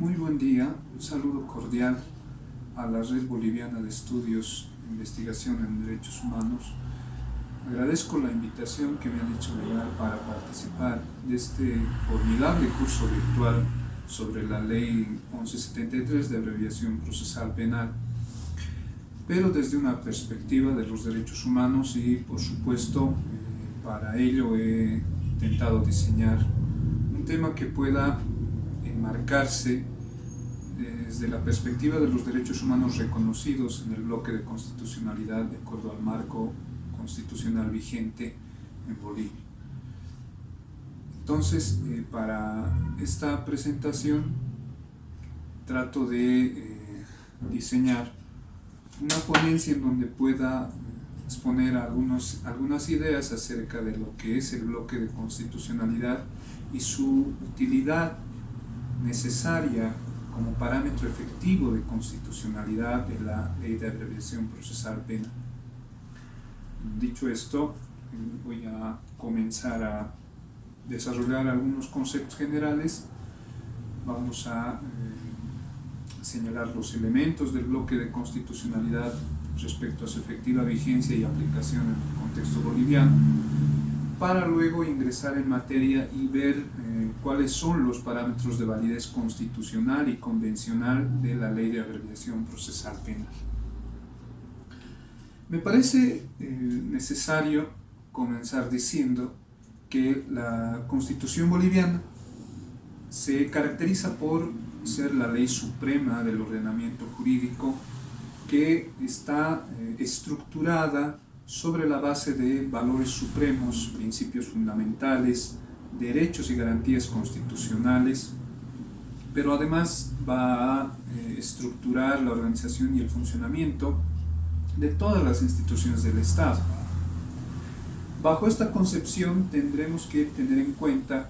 Muy buen día, un saludo cordial a la Red Boliviana de Estudios e Investigación en Derechos Humanos. Agradezco la invitación que me han hecho llegar para participar de este formidable curso virtual sobre la Ley 1173 de abreviación procesal penal, pero desde una perspectiva de los derechos humanos y, por supuesto, para ello he intentado diseñar un tema que pueda enmarcarse desde la perspectiva de los derechos humanos reconocidos en el bloque de constitucionalidad de acuerdo al marco constitucional vigente en Bolivia. Entonces, para esta presentación trato de diseñar una ponencia en donde pueda exponer algunas ideas acerca de lo que es el bloque de constitucionalidad y su utilidad necesaria como parámetro efectivo de constitucionalidad de la Ley de Abreviación Procesal Penal. Dicho esto, voy a comenzar a desarrollar algunos conceptos generales. Vamos a señalar los elementos del bloque de constitucionalidad respecto a su efectiva vigencia y aplicación en el contexto boliviano, para luego ingresar en materia y ver cuáles son los parámetros de validez constitucional y convencional de la Ley de Abreviación Procesal Penal. Me parece necesario comenzar diciendo que la Constitución boliviana se caracteriza por ser la ley suprema del ordenamiento jurídico que está estructurada sobre la base de valores supremos, principios fundamentales, derechos y garantías constitucionales, pero además va a estructurar la organización y el funcionamiento de todas las instituciones del Estado. Bajo esta concepción tendremos que tener en cuenta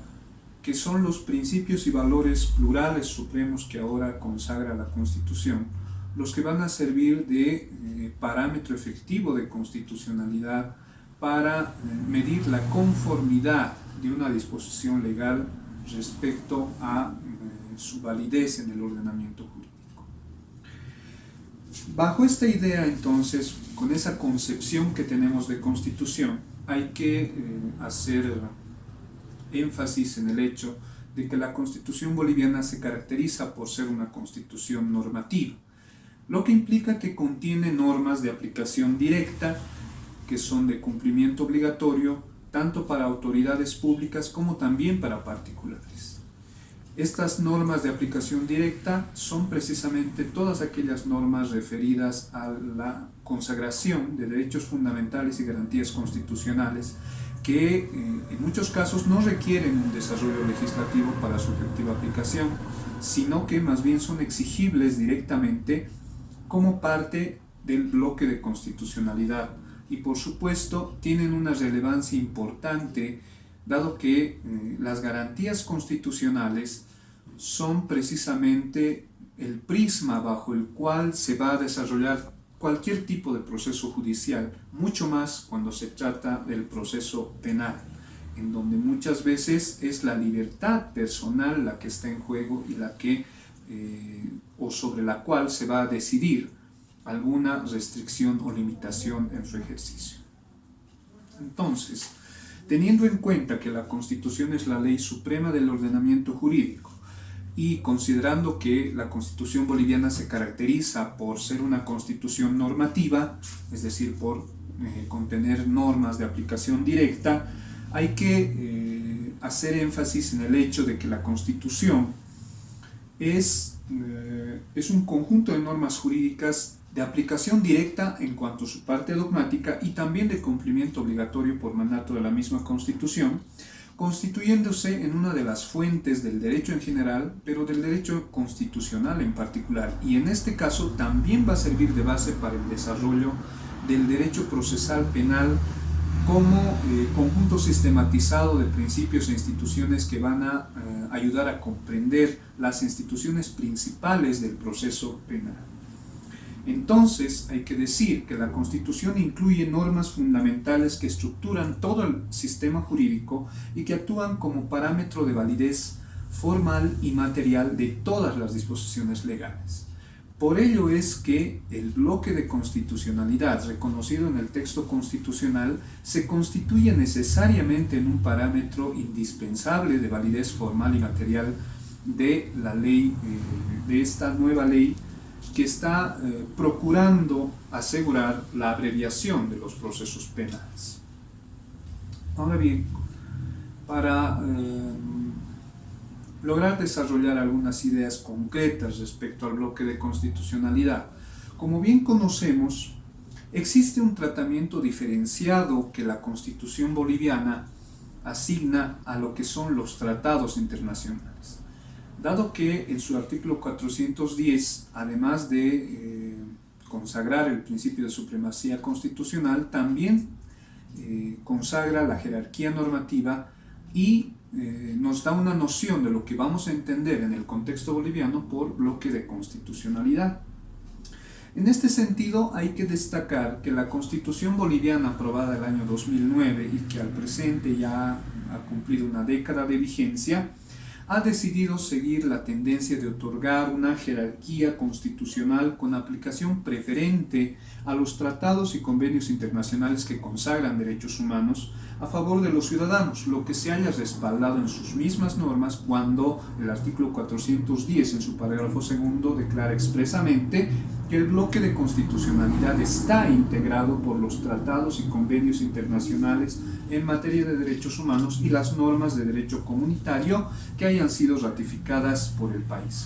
que son los principios y valores plurales supremos que ahora consagra la Constitución los que van a servir de parámetro efectivo de constitucionalidad para medir la conformidad de una disposición legal respecto a su validez en el ordenamiento jurídico. Bajo esta idea, entonces, con esa concepción que tenemos de Constitución, hay que hacer énfasis en el hecho de que la Constitución boliviana se caracteriza por ser una constitución normativa, lo que implica que contiene normas de aplicación directa que son de cumplimiento obligatorio tanto para autoridades públicas como también para particulares. Estas normas de aplicación directa son precisamente todas aquellas normas referidas a la consagración de derechos fundamentales y garantías constitucionales que en muchos casos no requieren un desarrollo legislativo para su efectiva aplicación, sino que más bien son exigibles directamente como parte del bloque de constitucionalidad y por supuesto tienen una relevancia importante dado que las garantías constitucionales son precisamente el prisma bajo el cual se va a desarrollar cualquier tipo de proceso judicial, mucho más cuando se trata del proceso penal, en donde muchas veces es la libertad personal la que está en juego y la que o sobre la cual se va a decidir alguna restricción o limitación en su ejercicio. Entonces, teniendo en cuenta que la Constitución es la ley suprema del ordenamiento jurídico y considerando que la Constitución boliviana se caracteriza por ser una constitución normativa, es decir, por contener normas de aplicación directa, hay que hacer énfasis en el hecho de que la Constitución es un conjunto de normas jurídicas de aplicación directa en cuanto a su parte dogmática y también de cumplimiento obligatorio por mandato de la misma Constitución, constituyéndose en una de las fuentes del derecho en general, pero del derecho constitucional en particular, y en este caso también va a servir de base para el desarrollo del derecho procesal penal como conjunto sistematizado de principios e instituciones que van a ayudar a comprender las instituciones principales del proceso penal. Entonces, hay que decir que la Constitución incluye normas fundamentales que estructuran todo el sistema jurídico y que actúan como parámetro de validez formal y material de todas las disposiciones legales. Por ello es que el bloque de constitucionalidad reconocido en el texto constitucional se constituye necesariamente en un parámetro indispensable de validez formal y material de la ley, de esta nueva ley que está procurando asegurar la abreviación de los procesos penales. Ahora bien, para lograr desarrollar algunas ideas concretas respecto al bloque de constitucionalidad, como bien conocemos, existe un tratamiento diferenciado que la Constitución boliviana asigna a lo que son los tratados internacionales, dado que en su artículo 410, además de consagrar el principio de supremacía constitucional, también consagra la jerarquía normativa y nos da una noción de lo que vamos a entender en el contexto boliviano por bloque de constitucionalidad. En este sentido, hay que destacar que la Constitución boliviana aprobada el año 2009 y que al presente ya ha cumplido una década de vigencia, ha decidido seguir la tendencia de otorgar una jerarquía constitucional con aplicación preferente a los tratados y convenios internacionales que consagran derechos humanos a favor de los ciudadanos, lo que se haya respaldado en sus mismas normas cuando el artículo 410 en su parágrafo segundo declara expresamente que el bloque de constitucionalidad está integrado por los tratados y convenios internacionales en materia de derechos humanos y las normas de derecho comunitario que hayan sido ratificadas por el país.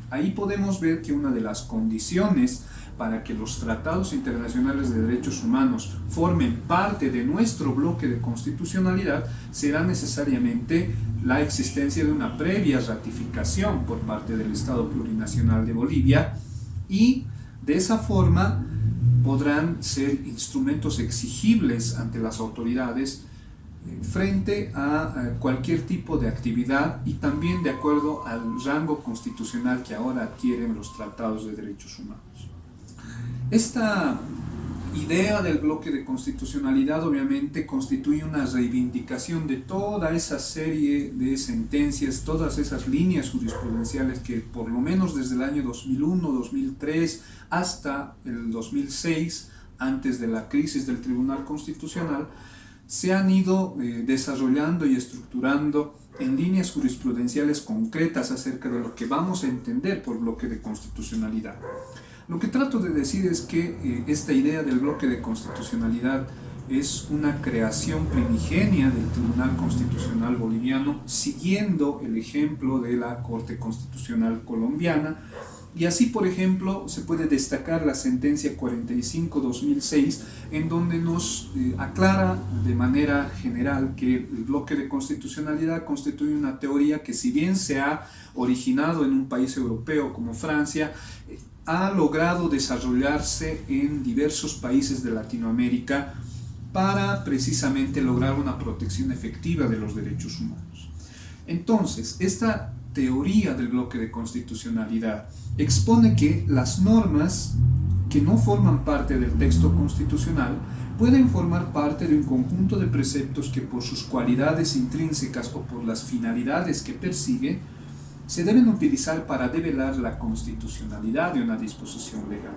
Ahí podemos ver que una de las condiciones para que los tratados internacionales de derechos humanos formen parte de nuestro bloque de constitucionalidad será necesariamente la existencia de una previa ratificación por parte del Estado Plurinacional de Bolivia, y de esa forma podrán ser instrumentos exigibles ante las autoridades frente a cualquier tipo de actividad y también de acuerdo al rango constitucional que ahora adquieren los tratados de derechos humanos. Esta idea del bloque de constitucionalidad obviamente constituye una reivindicación de toda esa serie de sentencias, todas esas líneas jurisprudenciales que por lo menos desde el año 2001, 2003 hasta el 2006, antes de la crisis del Tribunal Constitucional, se han ido desarrollando y estructurando en líneas jurisprudenciales concretas acerca de lo que vamos a entender por bloque de constitucionalidad. Lo que trato de decir es que esta idea del bloque de constitucionalidad es una creación primigenia del Tribunal Constitucional boliviano, siguiendo el ejemplo de la Corte Constitucional colombiana. Y así, por ejemplo, se puede destacar la sentencia 45-2006, en donde nos aclara de manera general que el bloque de constitucionalidad constituye una teoría que, si bien se ha originado en un país europeo como Francia, ha logrado desarrollarse en diversos países de Latinoamérica para precisamente lograr una protección efectiva de los derechos humanos. Entonces, esta teoría del bloque de constitucionalidad expone que las normas que no forman parte del texto constitucional pueden formar parte de un conjunto de preceptos que, por sus cualidades intrínsecas o por las finalidades que persigue, se deben utilizar para develar la constitucionalidad de una disposición legal.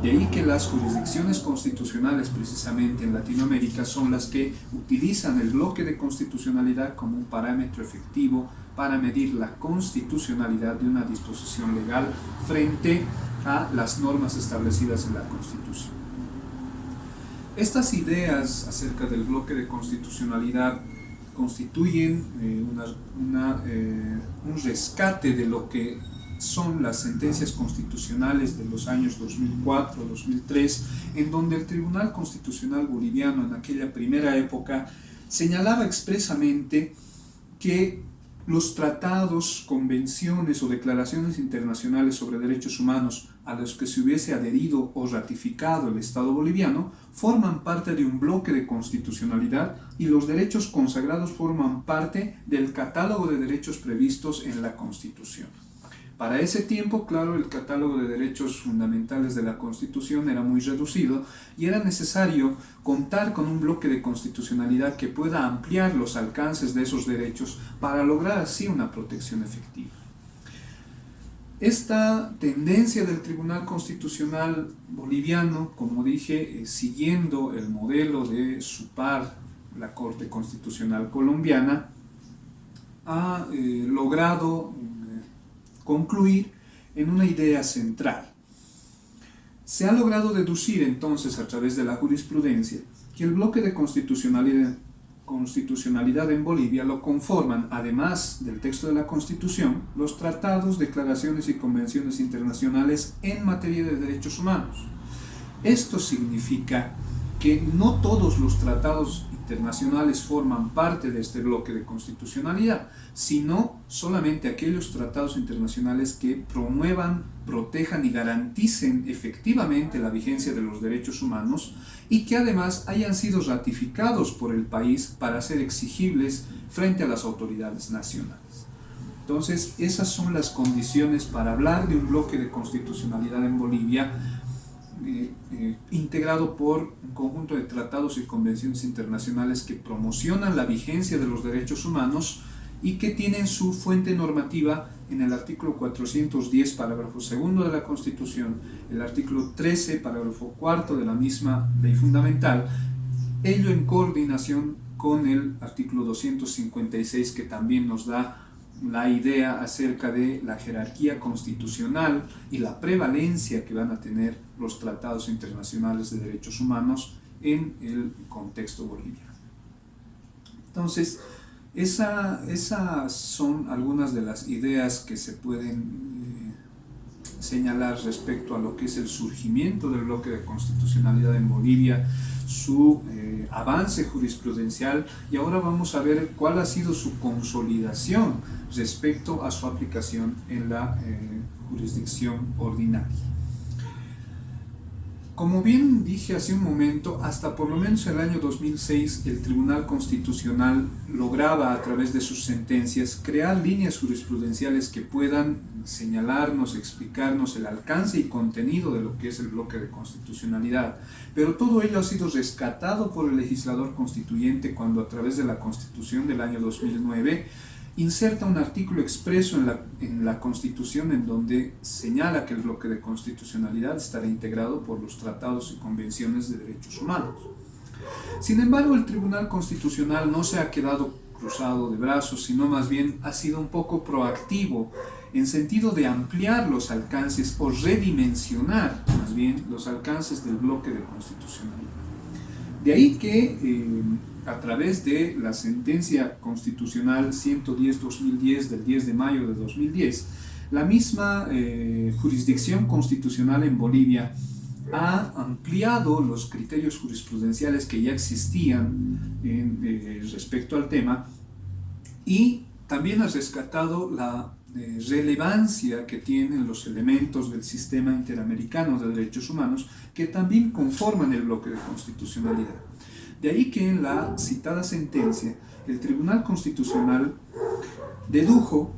De ahí que las jurisdicciones constitucionales, precisamente en Latinoamérica, son las que utilizan el bloque de constitucionalidad como un parámetro efectivo para medir la constitucionalidad de una disposición legal frente a las normas establecidas en la Constitución. Estas ideas acerca del bloque de constitucionalidad constituyen un rescate de lo que son las sentencias constitucionales de los años 2004-2003, en donde el Tribunal Constitucional boliviano en aquella primera época señalaba expresamente que los tratados, convenciones o declaraciones internacionales sobre derechos humanos a los que se hubiese adherido o ratificado el Estado boliviano forman parte de un bloque de constitucionalidad y los derechos consagrados forman parte del catálogo de derechos previstos en la Constitución. Para ese tiempo, claro, el catálogo de derechos fundamentales de la Constitución era muy reducido y era necesario contar con un bloque de constitucionalidad que pueda ampliar los alcances de esos derechos para lograr así una protección efectiva. Esta tendencia del Tribunal Constitucional boliviano, como dije, siguiendo el modelo de su par, la Corte Constitucional colombiana, ha logrado concluir en una idea central. Se ha logrado deducir entonces a través de la jurisprudencia que el bloque de constitucionalidad en Bolivia lo conforman, además del texto de la Constitución, los tratados, declaraciones y convenciones internacionales en materia de derechos humanos. Esto significa que no todos los tratados internacionales forman parte de este bloque de constitucionalidad, sino solamente aquellos tratados internacionales que promuevan, protejan y garanticen efectivamente la vigencia de los derechos humanos y que además hayan sido ratificados por el país para ser exigibles frente a las autoridades nacionales. Entonces, esas son las condiciones para hablar de un bloque de constitucionalidad en Bolivia integrado por un conjunto de tratados y convenciones internacionales que promocionan la vigencia de los derechos humanos y que tienen su fuente normativa en el artículo 410, parágrafo segundo de la Constitución, el artículo 13, parágrafo cuarto de la misma ley fundamental, ello en coordinación con el artículo 256, que también nos da la idea acerca de la jerarquía constitucional y la prevalencia que van a tener los tratados internacionales de derechos humanos en el contexto boliviano. Entonces, esas son algunas de las ideas que se pueden señalar respecto a lo que es el surgimiento del bloque de constitucionalidad en Bolivia, su avance jurisprudencial, y ahora vamos a ver cuál ha sido su consolidación respecto a su aplicación en la jurisdicción ordinaria. Como bien dije hace un momento, hasta por lo menos el año 2006 el Tribunal Constitucional lograba a través de sus sentencias crear líneas jurisprudenciales que puedan señalarnos, explicarnos el alcance y contenido de lo que es el bloque de constitucionalidad. Pero todo ello ha sido rescatado por el legislador constituyente cuando a través de la Constitución del año 2009 inserta un artículo expreso en la Constitución en donde señala que el bloque de constitucionalidad estará integrado por los tratados y convenciones de derechos humanos. Sin embargo, el Tribunal Constitucional no se ha quedado cruzado de brazos, sino más bien ha sido un poco proactivo en sentido de ampliar los alcances o redimensionar más bien los alcances del bloque de constitucionalidad. De ahí que a través de la sentencia constitucional 110-2010 del 10 de mayo de 2010, la misma jurisdicción constitucional en Bolivia ha ampliado los criterios jurisprudenciales que ya existían respecto al tema y también ha rescatado la relevancia que tienen los elementos del sistema interamericano de derechos humanos que también conforman el bloque de constitucionalidad. De ahí que en la citada sentencia el Tribunal Constitucional dedujo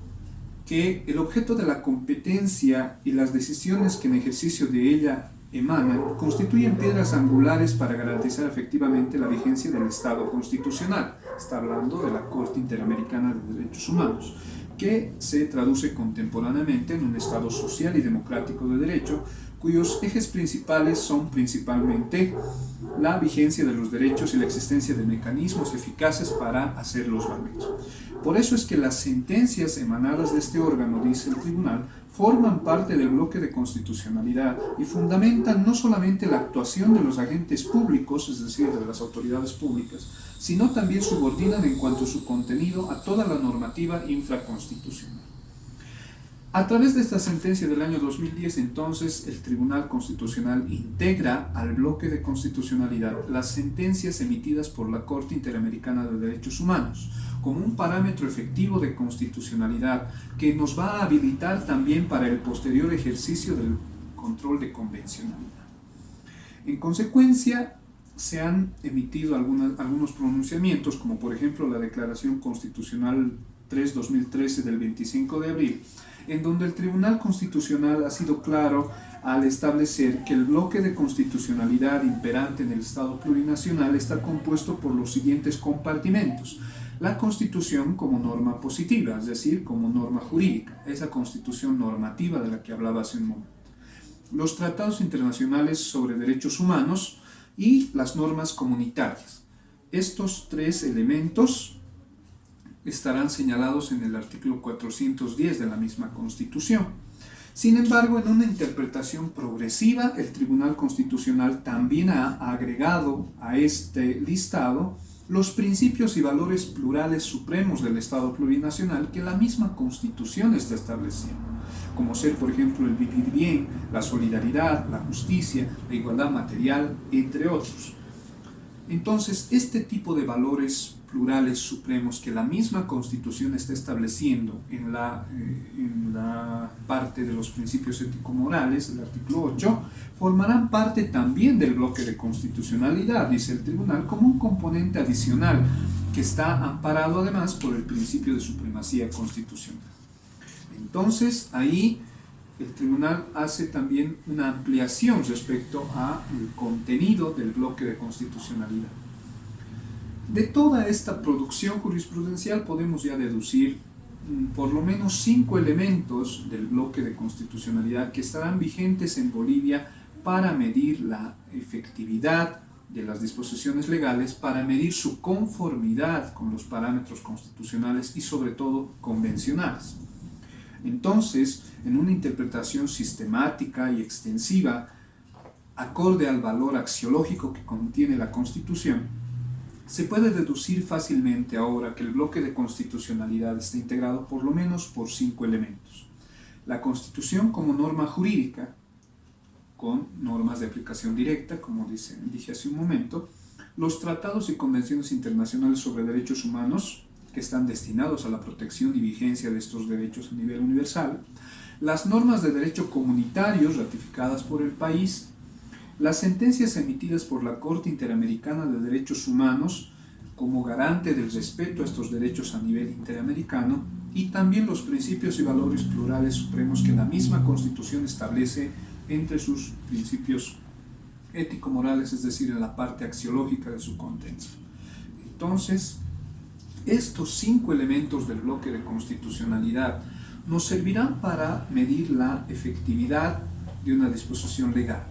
que el objeto de la competencia y las decisiones que en ejercicio de ella emanan constituyen piedras angulares para garantizar efectivamente la vigencia del Estado constitucional. Está hablando de la Corte Interamericana de Derechos Humanos, que se traduce contemporáneamente en un Estado social y democrático de derecho, cuyos ejes principales son principalmente la vigencia de los derechos y la existencia de mecanismos eficaces para hacerlos valer. Por eso es que las sentencias emanadas de este órgano, dice el tribunal, forman parte del bloque de constitucionalidad y fundamentan no solamente la actuación de los agentes públicos, es decir, de las autoridades públicas, sino también subordinan en cuanto a su contenido a toda la normativa infraconstitucional. A través de esta sentencia del año 2010, entonces, el Tribunal Constitucional integra al bloque de constitucionalidad las sentencias emitidas por la Corte Interamericana de Derechos Humanos, como un parámetro efectivo de constitucionalidad que nos va a habilitar también para el posterior ejercicio del control de convencionalidad. En consecuencia, se han emitido algunos pronunciamientos, como por ejemplo la Declaración Constitucional 3-2013 del 25 de abril, en donde el Tribunal Constitucional ha sido claro al establecer que el bloque de constitucionalidad imperante en el Estado plurinacional está compuesto por los siguientes compartimentos. La Constitución como norma positiva, es decir, como norma jurídica, esa Constitución normativa de la que hablaba hace un momento. Los tratados internacionales sobre derechos humanos y las normas comunitarias. Estos tres elementos estarán señalados en el artículo 410 de la misma Constitución. Sin embargo, en una interpretación progresiva, el Tribunal Constitucional también ha agregado a este listado los principios y valores plurales supremos del Estado plurinacional que la misma Constitución está estableciendo, como ser, por ejemplo, el vivir bien, la solidaridad, la justicia, la igualdad material, entre otros. Entonces, este tipo de valores plurales supremos que la misma Constitución está estableciendo en la parte de los principios ético-morales, el artículo 8, formarán parte también del bloque de constitucionalidad, dice el Tribunal, como un componente adicional que está amparado además por el principio de supremacía constitucional. Entonces, ahí el Tribunal hace también una ampliación respecto al contenido del bloque de constitucionalidad. De toda esta producción jurisprudencial podemos ya deducir por lo menos 5 elementos del bloque de constitucionalidad que estarán vigentes en Bolivia para medir la efectividad de las disposiciones legales, para medir su conformidad con los parámetros constitucionales y sobre todo convencionales. Entonces, en una interpretación sistemática y extensiva, acorde al valor axiológico que contiene la Constitución, se puede deducir fácilmente ahora que el bloque de constitucionalidad está integrado por lo menos por 5 elementos. La Constitución como norma jurídica, con normas de aplicación directa, como dije hace un momento, los tratados y convenciones internacionales sobre derechos humanos, que están destinados a la protección y vigencia de estos derechos a nivel universal, las normas de derecho comunitario ratificadas por el país, las sentencias emitidas por la Corte Interamericana de Derechos Humanos como garante del respeto a estos derechos a nivel interamericano y también los principios y valores plurales supremos que la misma Constitución establece entre sus principios ético-morales, es decir, en la parte axiológica de su contenido. Entonces, estos 5 elementos del bloque de constitucionalidad nos servirán para medir la efectividad de una disposición legal.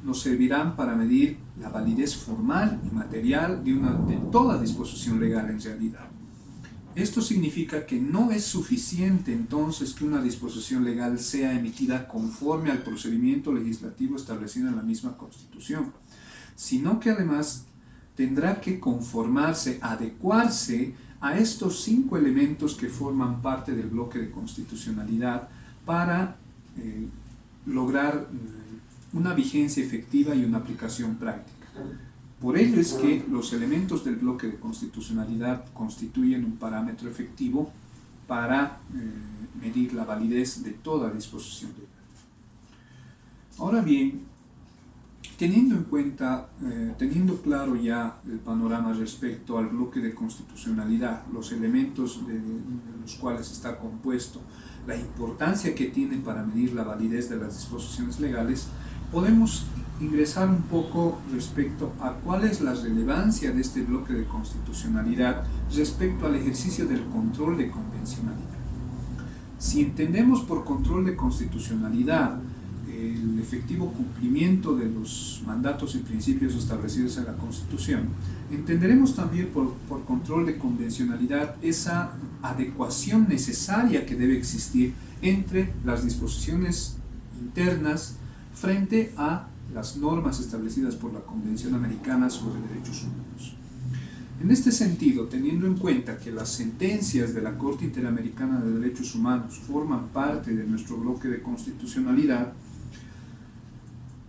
Nos servirán para medir la validez formal y material de toda disposición legal en realidad. Esto significa que no es suficiente entonces que una disposición legal sea emitida conforme al procedimiento legislativo establecido en la misma Constitución, sino que además tendrá que conformarse, adecuarse a estos 5 elementos que forman parte del bloque de constitucionalidad para lograr una vigencia efectiva y una aplicación práctica. Por ello es que los elementos del bloque de constitucionalidad constituyen un parámetro efectivo para medir la validez de toda disposición legal. Ahora bien, teniendo claro ya el panorama respecto al bloque de constitucionalidad, los elementos de los cuales está compuesto, la importancia que tiene para medir la validez de las disposiciones legales, podemos ingresar un poco respecto a cuál es la relevancia de este bloque de constitucionalidad respecto al ejercicio del control de convencionalidad. Si entendemos por control de constitucionalidad el efectivo cumplimiento de los mandatos y principios establecidos en la Constitución, entenderemos también por control de convencionalidad esa adecuación necesaria que debe existir entre las disposiciones internas frente a las normas establecidas por la Convención Americana sobre Derechos Humanos. En este sentido, teniendo en cuenta que las sentencias de la Corte Interamericana de Derechos Humanos forman parte de nuestro bloque de constitucionalidad,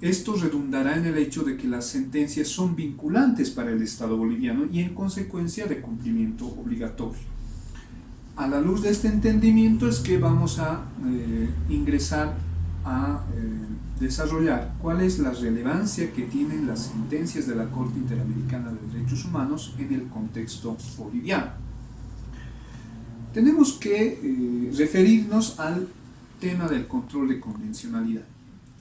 esto redundará en el hecho de que las sentencias son vinculantes para el Estado boliviano y en consecuencia de cumplimiento obligatorio. A la luz de este entendimiento es que vamos a ingresar a desarrollar cuál es la relevancia que tienen las sentencias de la Corte Interamericana de Derechos Humanos en el contexto boliviano. Tenemos que referirnos al tema del control de convencionalidad,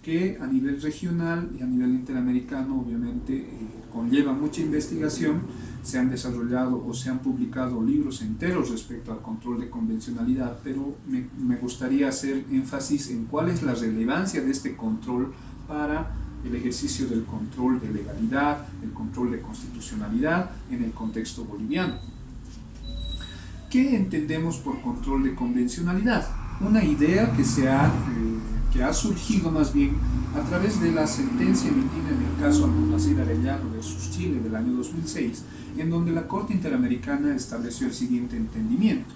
que a nivel regional y a nivel interamericano obviamente conlleva mucha investigación. Se han desarrollado o se han publicado libros enteros respecto al control de convencionalidad, pero me gustaría hacer énfasis en cuál es la relevancia de este control para el ejercicio del control de legalidad, el control de constitucionalidad en el contexto boliviano. ¿Qué entendemos por control de convencionalidad? Una idea que ha surgido más bien a través de la sentencia emitida en el caso Almonacid Arellano versus Chile del año 2006, en donde la Corte Interamericana estableció el siguiente entendimiento.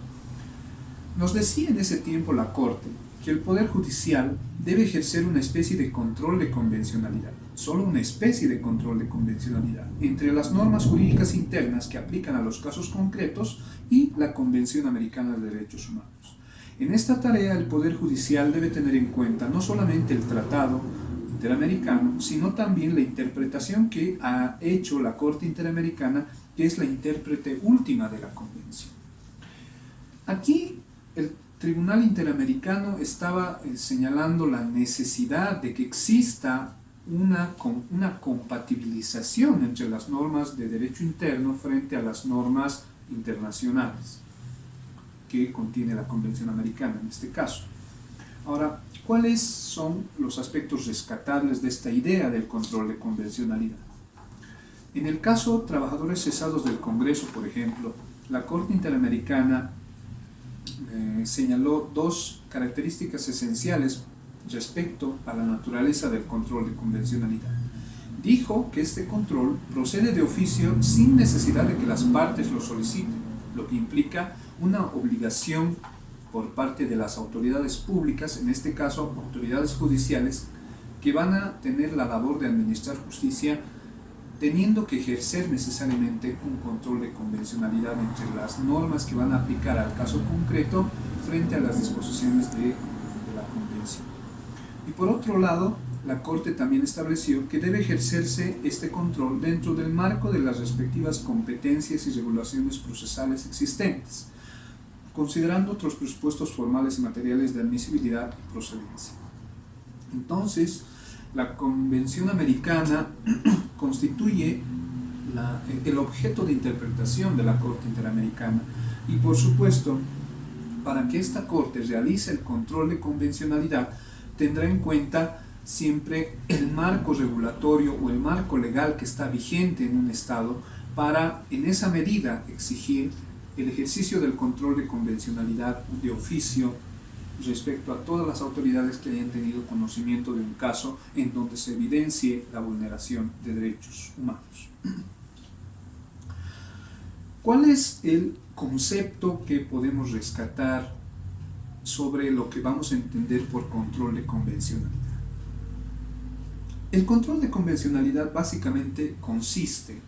Nos decía en ese tiempo la Corte que el Poder Judicial debe ejercer una especie de control de convencionalidad, solo una especie de control de convencionalidad, entre las normas jurídicas internas que aplican a los casos concretos y la Convención Americana de Derechos Humanos. En esta tarea el Poder Judicial debe tener en cuenta no solamente el Tratado Interamericano, sino también la interpretación que ha hecho la Corte Interamericana, que es la intérprete última de la Convención. Aquí el Tribunal Interamericano estaba señalando la necesidad de que exista una compatibilización entre las normas de derecho interno frente a las normas internacionales que contiene la Convención Americana en este caso. Ahora, ¿cuáles son los aspectos rescatables de esta idea del control de convencionalidad? En el caso trabajadores cesados del Congreso, por ejemplo, la Corte Interamericana señaló dos características esenciales respecto a la naturaleza del control de convencionalidad. Dijo que este control procede de oficio sin necesidad de que las partes lo soliciten, lo que implica una obligación por parte de las autoridades públicas, en este caso autoridades judiciales, que van a tener la labor de administrar justicia, teniendo que ejercer necesariamente un control de convencionalidad entre las normas que van a aplicar al caso concreto frente a las disposiciones de la Convención. Y por otro lado, la Corte también estableció que debe ejercerse este control dentro del marco de las respectivas competencias y regulaciones procesales existentes, considerando otros presupuestos formales y materiales de admisibilidad y procedencia. Entonces, la Convención Americana constituye el objeto de interpretación de la Corte Interamericana y, por supuesto, para que esta Corte realice el control de convencionalidad, tendrá en cuenta siempre el marco regulatorio o el marco legal que está vigente en un Estado para, en esa medida, exigir el ejercicio del control de convencionalidad de oficio respecto a todas las autoridades que hayan tenido conocimiento de un caso en donde se evidencie la vulneración de derechos humanos. ¿Cuál es el concepto que podemos rescatar sobre lo que vamos a entender por control de convencionalidad? El control de convencionalidad básicamente consiste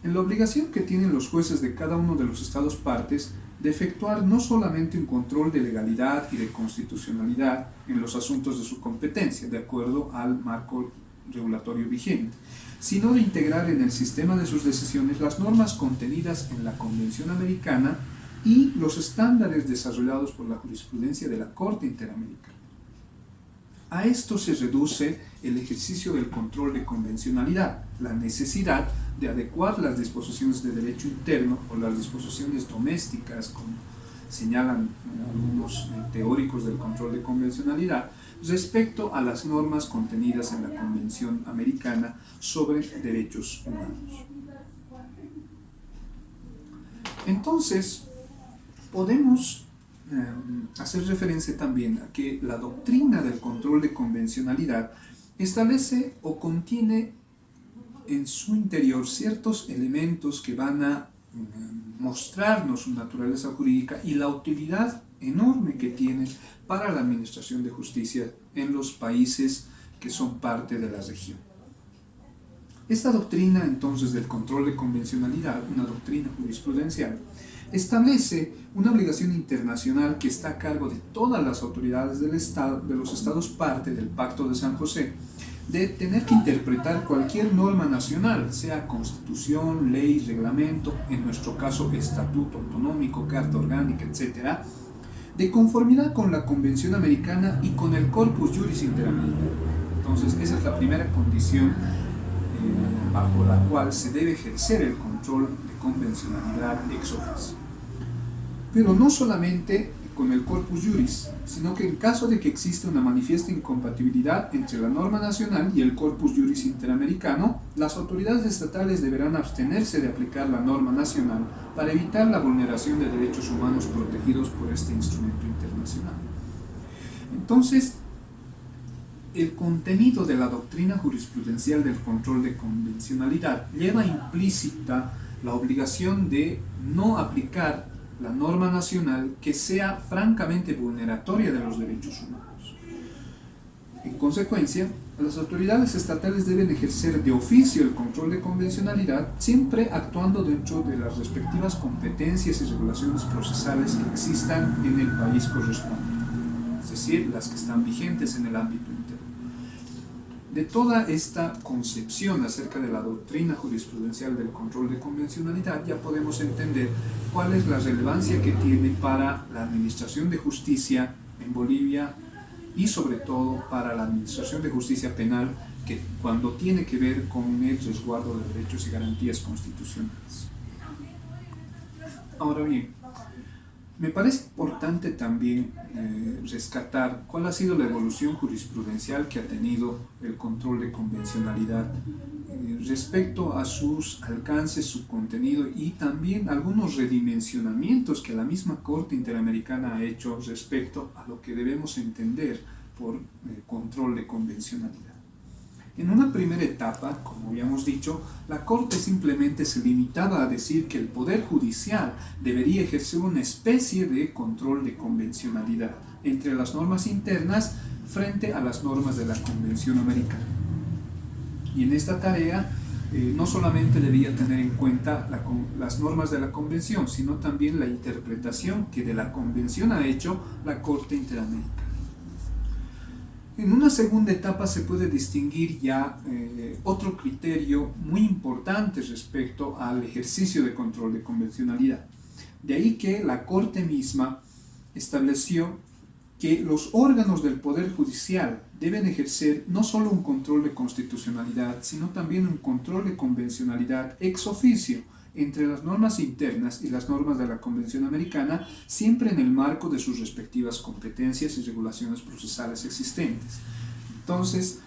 en la obligación que tienen los jueces de cada uno de los estados partes de efectuar no solamente un control de legalidad y de constitucionalidad en los asuntos de su competencia, de acuerdo al marco regulatorio vigente, sino de integrar en el sistema de sus decisiones las normas contenidas en la Convención Americana y los estándares desarrollados por la jurisprudencia de la Corte Interamericana. A esto se reduce el ejercicio del control de convencionalidad, la necesidad de adecuar las disposiciones de derecho interno o las disposiciones domésticas, como señalan algunos teóricos del control de convencionalidad, respecto a las normas contenidas en la Convención Americana sobre Derechos Humanos. Entonces, podemos hacer referencia también a que la doctrina del control de convencionalidad establece o contiene en su interior ciertos elementos que van a mostrarnos su naturaleza jurídica y la utilidad enorme que tiene para la administración de justicia en los países que son parte de la región. Esta doctrina entonces del control de convencionalidad, una doctrina jurisprudencial, establece una obligación internacional que está a cargo de todas las autoridades del Estado, de los estados parte del Pacto de San José, de tener que interpretar cualquier norma nacional, sea constitución, ley, reglamento, en nuestro caso estatuto autonómico, carta orgánica, etc., de conformidad con la Convención Americana y con el Corpus Juris Interamericano. Entonces, esa es la primera condición bajo la cual se debe ejercer el control de convencionalidad ex officio. Pero no solamente con el Corpus Juris, sino que en caso de que exista una manifiesta incompatibilidad entre la norma nacional y el Corpus Juris Interamericano, las autoridades estatales deberán abstenerse de aplicar la norma nacional para evitar la vulneración de derechos humanos protegidos por este instrumento internacional. Entonces, el contenido de la doctrina jurisprudencial del control de convencionalidad lleva implícita la obligación de no aplicar la norma nacional que sea francamente vulneratoria de los derechos humanos. En consecuencia, las autoridades estatales deben ejercer de oficio el control de convencionalidad, siempre actuando dentro de las respectivas competencias y regulaciones procesales que existan en el país correspondiente, es decir, las que están vigentes en el ámbito interno. De toda esta concepción acerca de la doctrina jurisprudencial del control de convencionalidad ya podemos entender cuál es la relevancia que tiene para la administración de justicia en Bolivia y sobre todo para la administración de justicia penal que cuando tiene que ver con el resguardo de derechos y garantías constitucionales. Ahora bien, me parece importante también rescatar cuál ha sido la evolución jurisprudencial que ha tenido el control de convencionalidad respecto a sus alcances, su contenido y también algunos redimensionamientos que la misma Corte Interamericana ha hecho respecto a lo que debemos entender por control de convencionalidad. En una primera etapa, como habíamos dicho, la Corte simplemente se limitaba a decir que el Poder Judicial debería ejercer una especie de control de convencionalidad entre las normas internas frente a las normas de la Convención Americana. Y en esta tarea no solamente debía tener en cuenta las normas de la Convención, sino también la interpretación que de la Convención ha hecho la Corte Interamericana. En una segunda etapa se puede distinguir ya otro criterio muy importante respecto al ejercicio de control de convencionalidad. De ahí que la Corte misma estableció que los órganos del Poder Judicial deben ejercer no solo un control de constitucionalidad, sino también un control de convencionalidad ex oficio entre las normas internas y las normas de la Convención Americana, siempre en el marco de sus respectivas competencias y regulaciones procesales existentes. Entonces,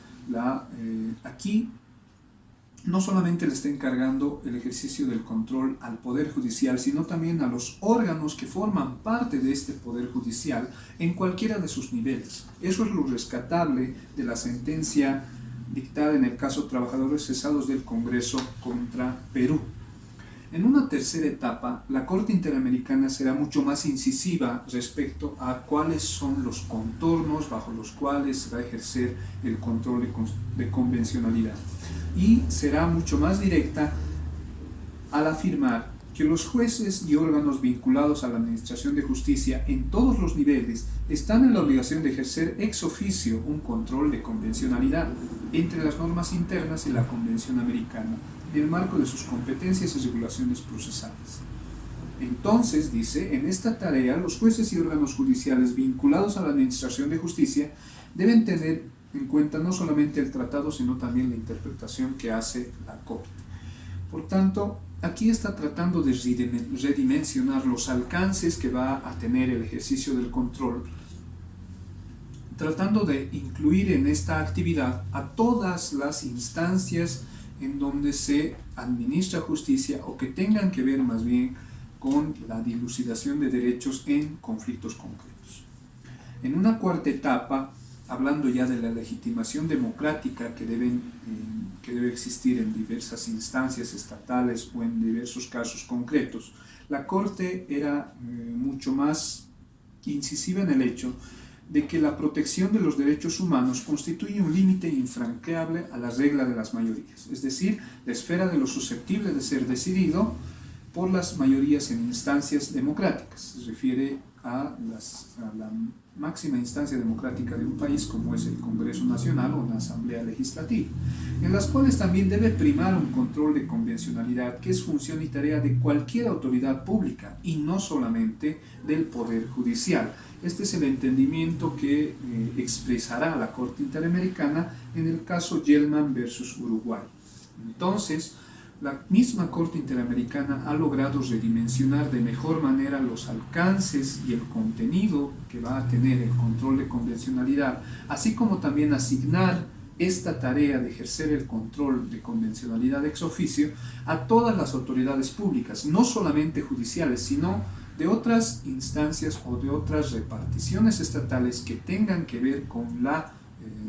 aquí no solamente le está encargando el ejercicio del control al Poder Judicial, sino también a los órganos que forman parte de este Poder Judicial en cualquiera de sus niveles. Eso es lo rescatable de la sentencia dictada en el caso Trabajadores Cesados del Congreso contra Perú. En una tercera etapa, la Corte Interamericana será mucho más incisiva respecto a cuáles son los contornos bajo los cuales se va a ejercer el control de convencionalidad. Y será mucho más directa al afirmar que los jueces y órganos vinculados a la administración de justicia en todos los niveles están en la obligación de ejercer ex oficio un control de convencionalidad entre las normas internas y la Convención Americana, en el marco de sus competencias y regulaciones procesales. Entonces, dice, en esta tarea los jueces y órganos judiciales vinculados a la administración de justicia deben tener en cuenta no solamente el tratado, sino también la interpretación que hace la Corte. Por tanto, aquí está tratando de redimensionar los alcances que va a tener el ejercicio del control, tratando de incluir en esta actividad a todas las instancias en donde se administra justicia o que tengan que ver más bien con la dilucidación de derechos en conflictos concretos. En una cuarta etapa, hablando ya de la legitimación democrática que debe existir en diversas instancias estatales o en diversos casos concretos, la Corte era mucho más incisiva en el hecho de que la protección de los derechos humanos constituye un límite infranqueable a la regla de las mayorías, es decir, la esfera de lo susceptible de ser decidido por las mayorías en instancias democráticas. Se refiere a la máxima instancia democrática de un país, como es el Congreso Nacional o la Asamblea Legislativa, en las cuales también debe primar un control de convencionalidad que es función y tarea de cualquier autoridad pública y no solamente del Poder Judicial. Este es el entendimiento que expresará la Corte Interamericana en el caso Gelman versus Uruguay. Entonces, la misma Corte Interamericana ha logrado redimensionar de mejor manera los alcances y el contenido que va a tener el control de convencionalidad, así como también asignar esta tarea de ejercer el control de convencionalidad ex oficio a todas las autoridades públicas, no solamente judiciales, sino de otras instancias o de otras reparticiones estatales que tengan que ver con la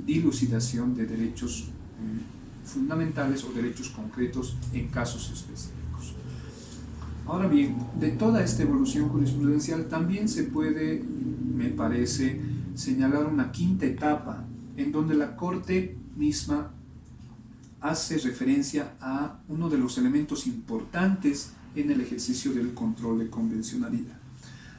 dilucidación de derechos fundamentales o derechos concretos en casos específicos. Ahora bien, de toda esta evolución jurisprudencial también se puede, me parece, señalar una quinta etapa en donde la Corte misma hace referencia a uno de los elementos importantes en el ejercicio del control de convencionalidad.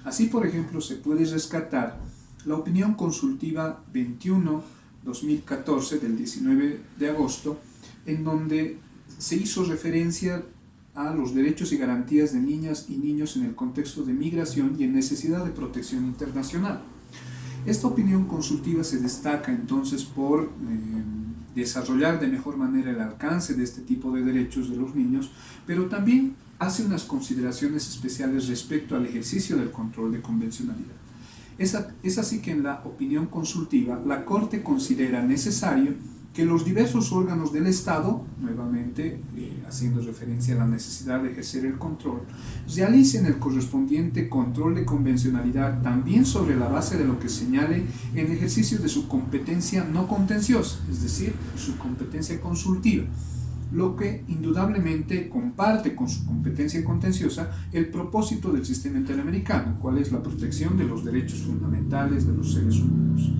Así, por ejemplo, se puede rescatar la opinión consultiva 21/2014 del 19 de agosto, en donde se hizo referencia a los derechos y garantías de niñas y niños en el contexto de migración y en necesidad de protección internacional. Esta opinión consultiva se destaca entonces por desarrollar de mejor manera el alcance de este tipo de derechos de los niños, pero también hace unas consideraciones especiales respecto al ejercicio del control de convencionalidad. Es así que en la opinión consultiva la Corte considera necesario que los diversos órganos del Estado, nuevamente haciendo referencia a la necesidad de ejercer el control, realicen el correspondiente control de convencionalidad también sobre la base de lo que señale en ejercicio de su competencia no contenciosa, es decir, su competencia consultiva, lo que indudablemente comparte con su competencia contenciosa el propósito del sistema interamericano, cuál es la protección de los derechos fundamentales de los seres humanos.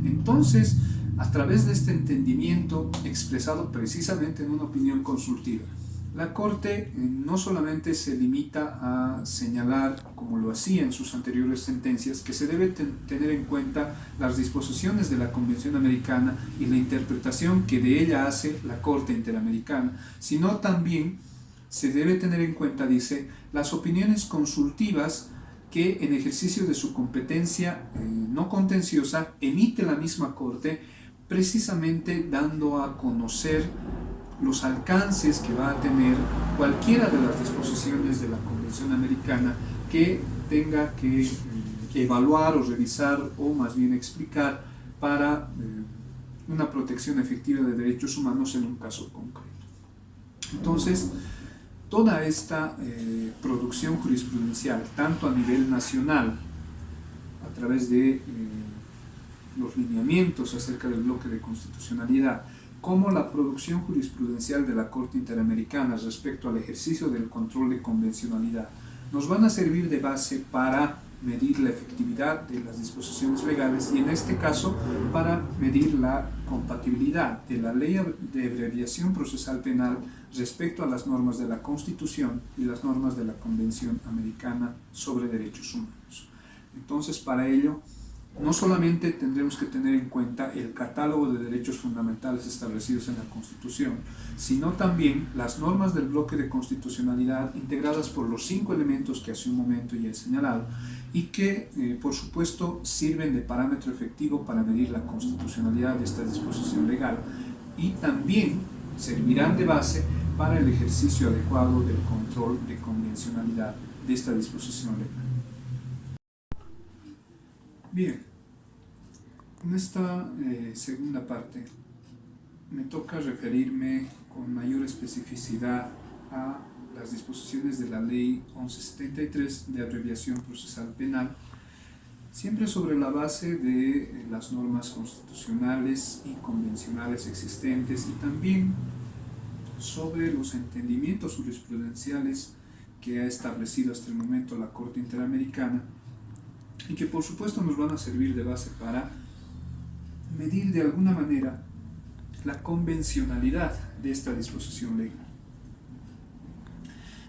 Entonces, a través de este entendimiento expresado precisamente en una opinión consultiva, la Corte no solamente se limita a señalar, como lo hacía en sus anteriores sentencias, que se debe tener en cuenta las disposiciones de la Convención Americana y la interpretación que de ella hace la Corte Interamericana, sino también se debe tener en cuenta, dice, las opiniones consultivas que en ejercicio de su competencia no contenciosa emite la misma Corte, precisamente dando a conocer los alcances que va a tener cualquiera de las disposiciones de la Convención Americana que tenga que evaluar o revisar o más bien explicar para una protección efectiva de derechos humanos en un caso concreto. Entonces, toda esta producción jurisprudencial, tanto a nivel nacional, a través de los lineamientos acerca del bloque de constitucionalidad, como la producción jurisprudencial de la Corte Interamericana respecto al ejercicio del control de convencionalidad, nos van a servir de base para medir la efectividad de las disposiciones legales y en este caso para medir la compatibilidad de la ley de abreviación procesal penal respecto a las normas de la Constitución y las normas de la Convención Americana sobre Derechos Humanos. Entonces, para ello, no solamente tendremos que tener en cuenta el catálogo de derechos fundamentales establecidos en la Constitución, sino también las normas del bloque de constitucionalidad integradas por los 5 elementos que hace un momento ya he señalado y que, por supuesto, sirven de parámetro efectivo para medir la constitucionalidad de esta disposición legal y también servirán de base para el ejercicio adecuado del control de convencionalidad de esta disposición legal. Bien, en esta segunda parte me toca referirme con mayor especificidad a las disposiciones de la Ley 1173 de abreviación procesal penal, siempre sobre la base de las normas constitucionales y convencionales existentes y también sobre los entendimientos jurisprudenciales que ha establecido hasta el momento la Corte Interamericana y que por supuesto nos van a servir de base para medir de alguna manera la convencionalidad de esta disposición legal.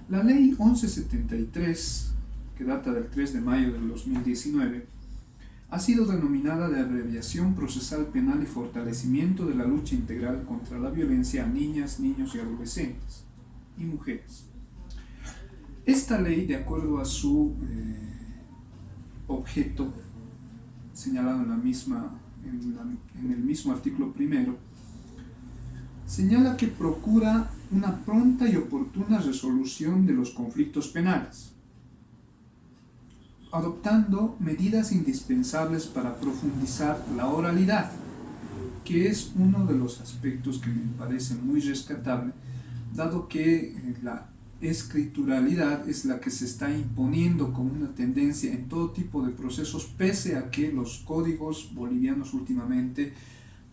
La ley 1173, que data del 3 de mayo del 2019, ha sido denominada de abreviación procesal penal y fortalecimiento de la lucha integral contra la violencia a niñas, niños y adolescentes y mujeres. Esta ley, de acuerdo a su objeto señalado en el mismo artículo primero, señala que procura una pronta y oportuna resolución de los conflictos penales, adoptando medidas indispensables para profundizar la oralidad, que es uno de los aspectos que me parece muy rescatable, dado que la escrituralidad es la que se está imponiendo como una tendencia en todo tipo de procesos, pese a que los códigos bolivianos últimamente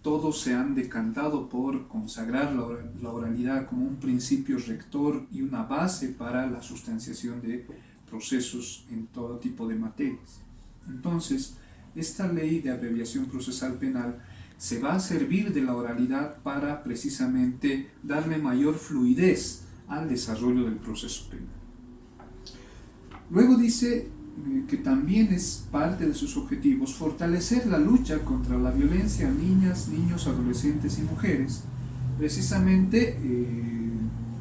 todos se han decantado por consagrar la oralidad como un principio rector y una base para la sustanciación de procesos en todo tipo de materias. Entonces, esta ley de abreviación procesal penal se va a servir de la oralidad para precisamente darle mayor fluidez al desarrollo del proceso penal. Luego dice que también es parte de sus objetivos fortalecer la lucha contra la violencia a niñas, niños, adolescentes y mujeres, precisamente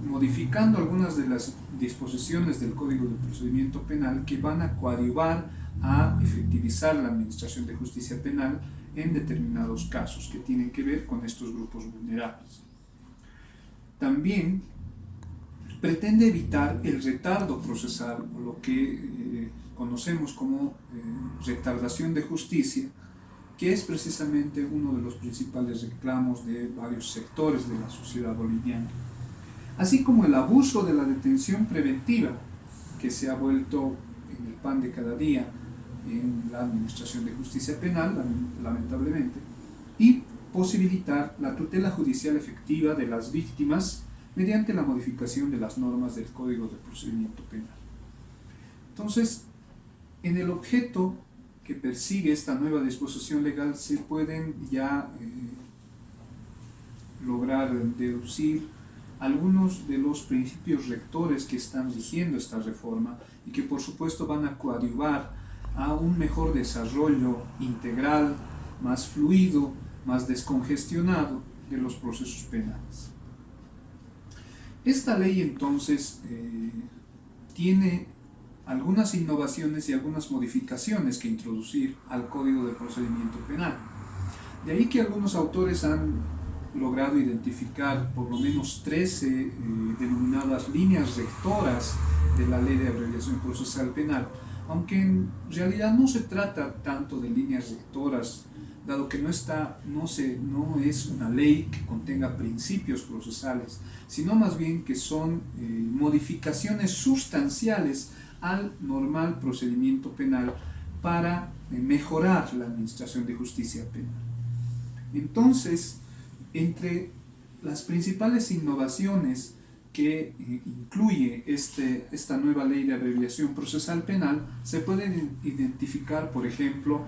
modificando algunas de las disposiciones del Código de Procedimiento Penal que van a coadyuvar a efectivizar la administración de justicia penal en determinados casos que tienen que ver con estos grupos vulnerables. También pretende evitar el retardo procesal, o lo que conocemos como retardación de justicia, que es precisamente uno de los principales reclamos de varios sectores de la sociedad boliviana, así como el abuso de la detención preventiva, que se ha vuelto en el pan de cada día en la administración de justicia penal, lamentablemente, y posibilitar la tutela judicial efectiva de las víctimas mediante la modificación de las normas del Código de Procedimiento Penal. Entonces, en el objeto que persigue esta nueva disposición legal se pueden ya lograr deducir algunos de los principios rectores que están rigiendo esta reforma y que por supuesto van a coadyuvar a un mejor desarrollo integral, más fluido, más descongestionado de los procesos penales. Esta ley entonces tiene algunas innovaciones y algunas modificaciones que introducir al Código de Procedimiento Penal. De ahí que algunos autores han logrado identificar por lo menos 13 denominadas líneas rectoras de la Ley de Abreviación Procesal Penal, aunque en realidad no se trata tanto de líneas rectoras, dado que no es una ley que contenga principios procesales, sino más bien que son modificaciones sustanciales al normal procedimiento penal para mejorar la administración de justicia penal. Entonces, entre las principales innovaciones que incluye esta nueva ley de abreviación procesal penal, se pueden identificar, por ejemplo,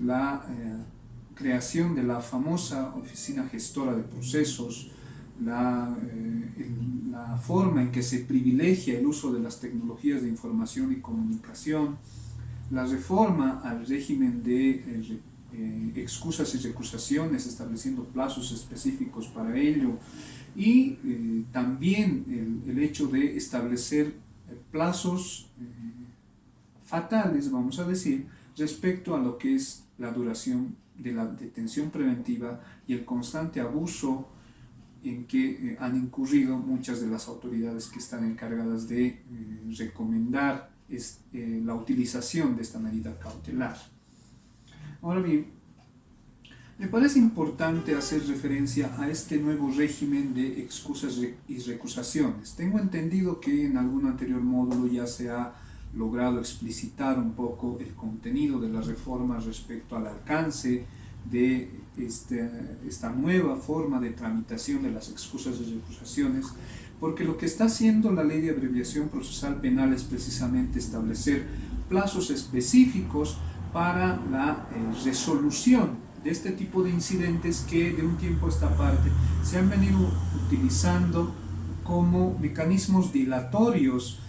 la creación de la famosa oficina gestora de procesos, la forma en que se privilegia el uso de las tecnologías de información y comunicación, la reforma al régimen de excusas y recusaciones, estableciendo plazos específicos para ello, y también el hecho de establecer plazos fatales, vamos a decir, respecto a lo que es la duración de la detención preventiva y el constante abuso en que han incurrido muchas de las autoridades que están encargadas de recomendar la utilización de esta medida cautelar. Ahora bien, me parece importante hacer referencia a este nuevo régimen de excusas y recusaciones. Tengo entendido que en algún anterior módulo ya se ha logrado explicitar un poco el contenido de la reforma respecto al alcance de esta nueva forma de tramitación de las excusas y recusaciones, porque lo que está haciendo la Ley de Abreviación Procesal Penal es precisamente establecer plazos específicos para la resolución de este tipo de incidentes que de un tiempo a esta parte se han venido utilizando como mecanismos dilatorios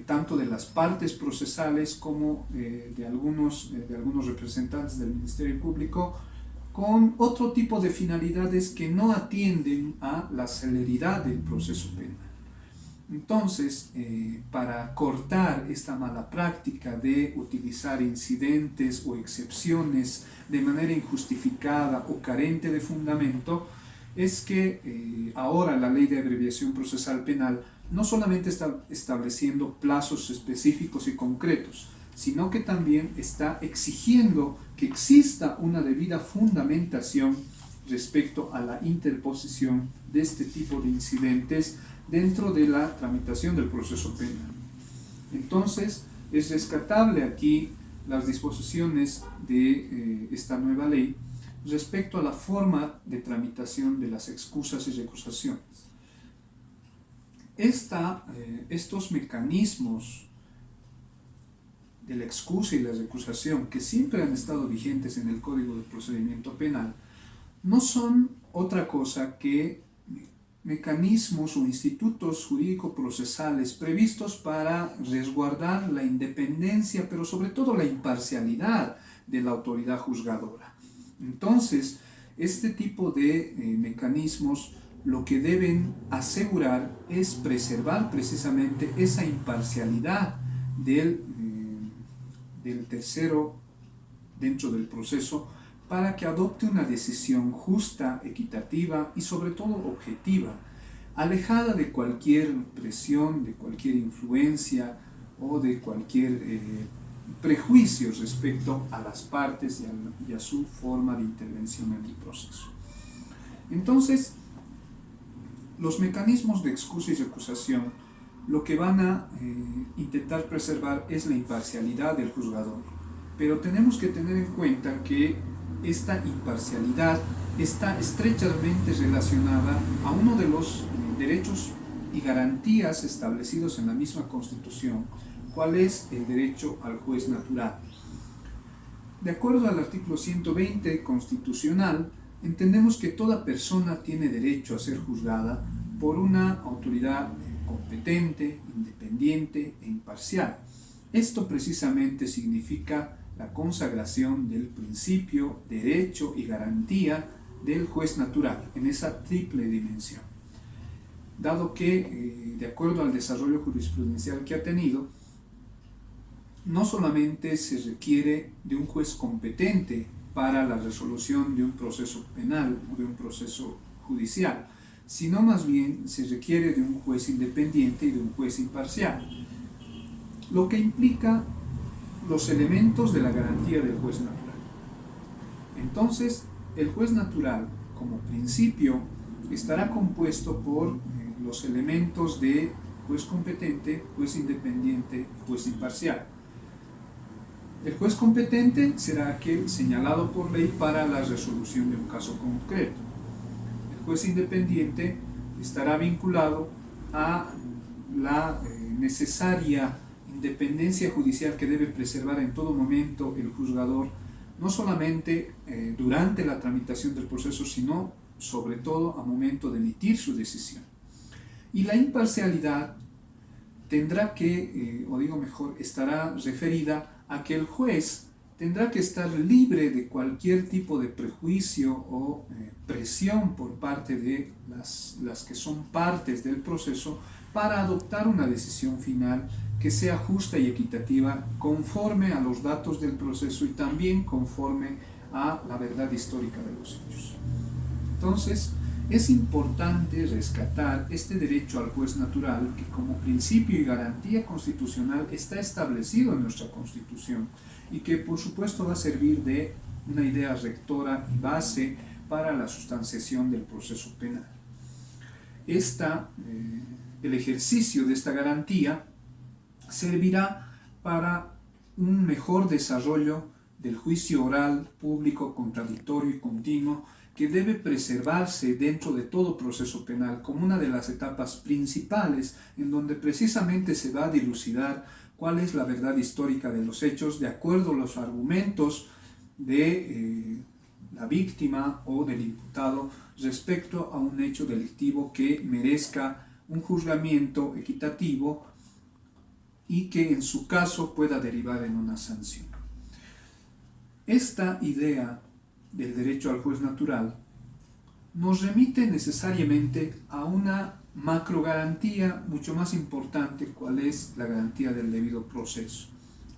tanto de las partes procesales como de algunos representantes del Ministerio Público, con otro tipo de finalidades que no atienden a la celeridad del proceso penal. Entonces, para cortar esta mala práctica de utilizar incidentes o excepciones de manera injustificada o carente de fundamento, es que ahora la Ley de Abreviación Procesal Penal no solamente está estableciendo plazos específicos y concretos, sino que también está exigiendo que exista una debida fundamentación respecto a la interposición de este tipo de incidentes dentro de la tramitación del proceso penal. Entonces, es rescatable aquí las disposiciones de esta nueva ley respecto a la forma de tramitación de las excusas y recusaciones. Estos mecanismos de la excusa y la recusación, que siempre han estado vigentes en el Código de Procedimiento Penal, no son otra cosa que mecanismos o institutos jurídico-procesales previstos para resguardar la independencia, pero sobre todo la imparcialidad de la autoridad juzgadora. Entonces, este tipo de mecanismos lo que deben asegurar es preservar precisamente esa imparcialidad del tercero dentro del proceso, para que adopte una decisión justa, equitativa y sobre todo objetiva, alejada de cualquier presión, de cualquier influencia o de cualquier prejuicio respecto a las partes y a su forma de intervención en el proceso. Entonces, los mecanismos de excusa y recusación lo que van a intentar preservar es la imparcialidad del juzgador, pero tenemos que tener en cuenta que esta imparcialidad está estrechamente relacionada a uno de los derechos y garantías establecidos en la misma Constitución, cuál es el derecho al juez natural. De acuerdo al artículo 120 constitucional, entendemos que toda persona tiene derecho a ser juzgada por una autoridad competente, independiente e imparcial. Esto precisamente significa la consagración del principio, derecho y garantía del juez natural en esa triple dimensión. Dado que, de acuerdo al desarrollo jurisprudencial que ha tenido, no solamente se requiere de un juez competente para la resolución de un proceso penal o de un proceso judicial, sino más bien se requiere de un juez independiente y de un juez imparcial, lo que implica los elementos de la garantía del juez natural. Entonces, el juez natural, como principio, estará compuesto por los elementos de juez competente, juez independiente y juez imparcial. El juez competente será aquel señalado por ley para la resolución de un caso concreto. El juez independiente estará vinculado a la necesaria independencia judicial que debe preservar en todo momento el juzgador, no solamente durante la tramitación del proceso, sino sobre todo a momento de emitir su decisión. Y la imparcialidad tendrá que, o digo mejor, estará referida a que el juez tendrá que estar libre de cualquier tipo de prejuicio o presión por parte de las que son partes del proceso para adoptar una decisión final que sea justa y equitativa conforme a los datos del proceso y también conforme a la verdad histórica de los hechos. Entonces, es importante rescatar este derecho al juez natural que como principio y garantía constitucional está establecido en nuestra Constitución y que por supuesto va a servir de una idea rectora y base para la sustanciación del proceso penal. El ejercicio de esta garantía servirá para un mejor desarrollo del juicio oral, público, contradictorio y continuo que debe preservarse dentro de todo proceso penal como una de las etapas principales en donde precisamente se va a dilucidar cuál es la verdad histórica de los hechos de acuerdo a los argumentos de la víctima o del imputado respecto a un hecho delictivo que merezca un juzgamiento equitativo y que en su caso pueda derivar en una sanción. Esta idea del derecho al juez natural nos remite necesariamente a una macrogarantía mucho más importante, cual es la garantía del debido proceso,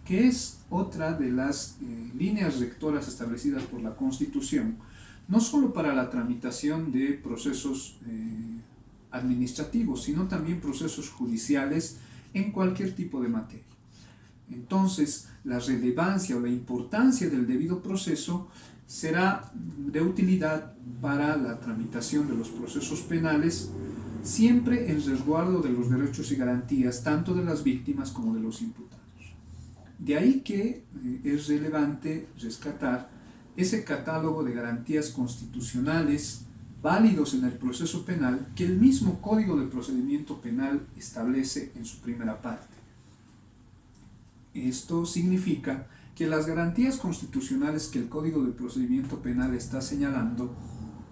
que es otra de las líneas rectoras establecidas por la Constitución, no solo para la tramitación de procesos administrativos, sino también procesos judiciales en cualquier tipo de materia. Entonces, la relevancia o la importancia del debido proceso será de utilidad para la tramitación de los procesos penales, siempre en resguardo de los derechos y garantías tanto de las víctimas como de los imputados. De ahí que es relevante rescatar ese catálogo de garantías constitucionales válidos en el proceso penal que el mismo Código de Procedimiento Penal establece en su primera parte. Esto significa que las garantías constitucionales que el Código de Procedimiento Penal está señalando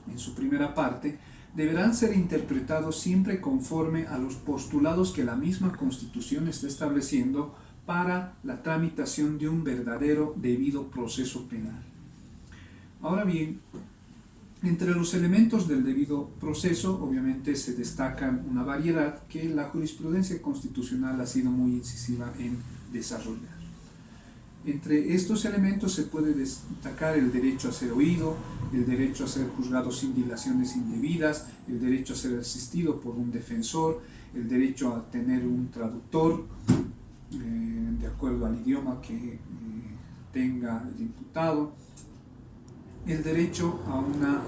en su primera parte deberán ser interpretados siempre conforme a los postulados que la misma Constitución está estableciendo para la tramitación de un verdadero debido proceso penal. Ahora bien, entre los elementos del debido proceso, obviamente se destacan una variedad que la jurisprudencia constitucional ha sido muy incisiva en desarrollar. Entre estos elementos se puede destacar el derecho a ser oído, el derecho a ser juzgado sin dilaciones indebidas, el derecho a ser asistido por un defensor, el derecho a tener un traductor de acuerdo al idioma que tenga el imputado, el derecho a una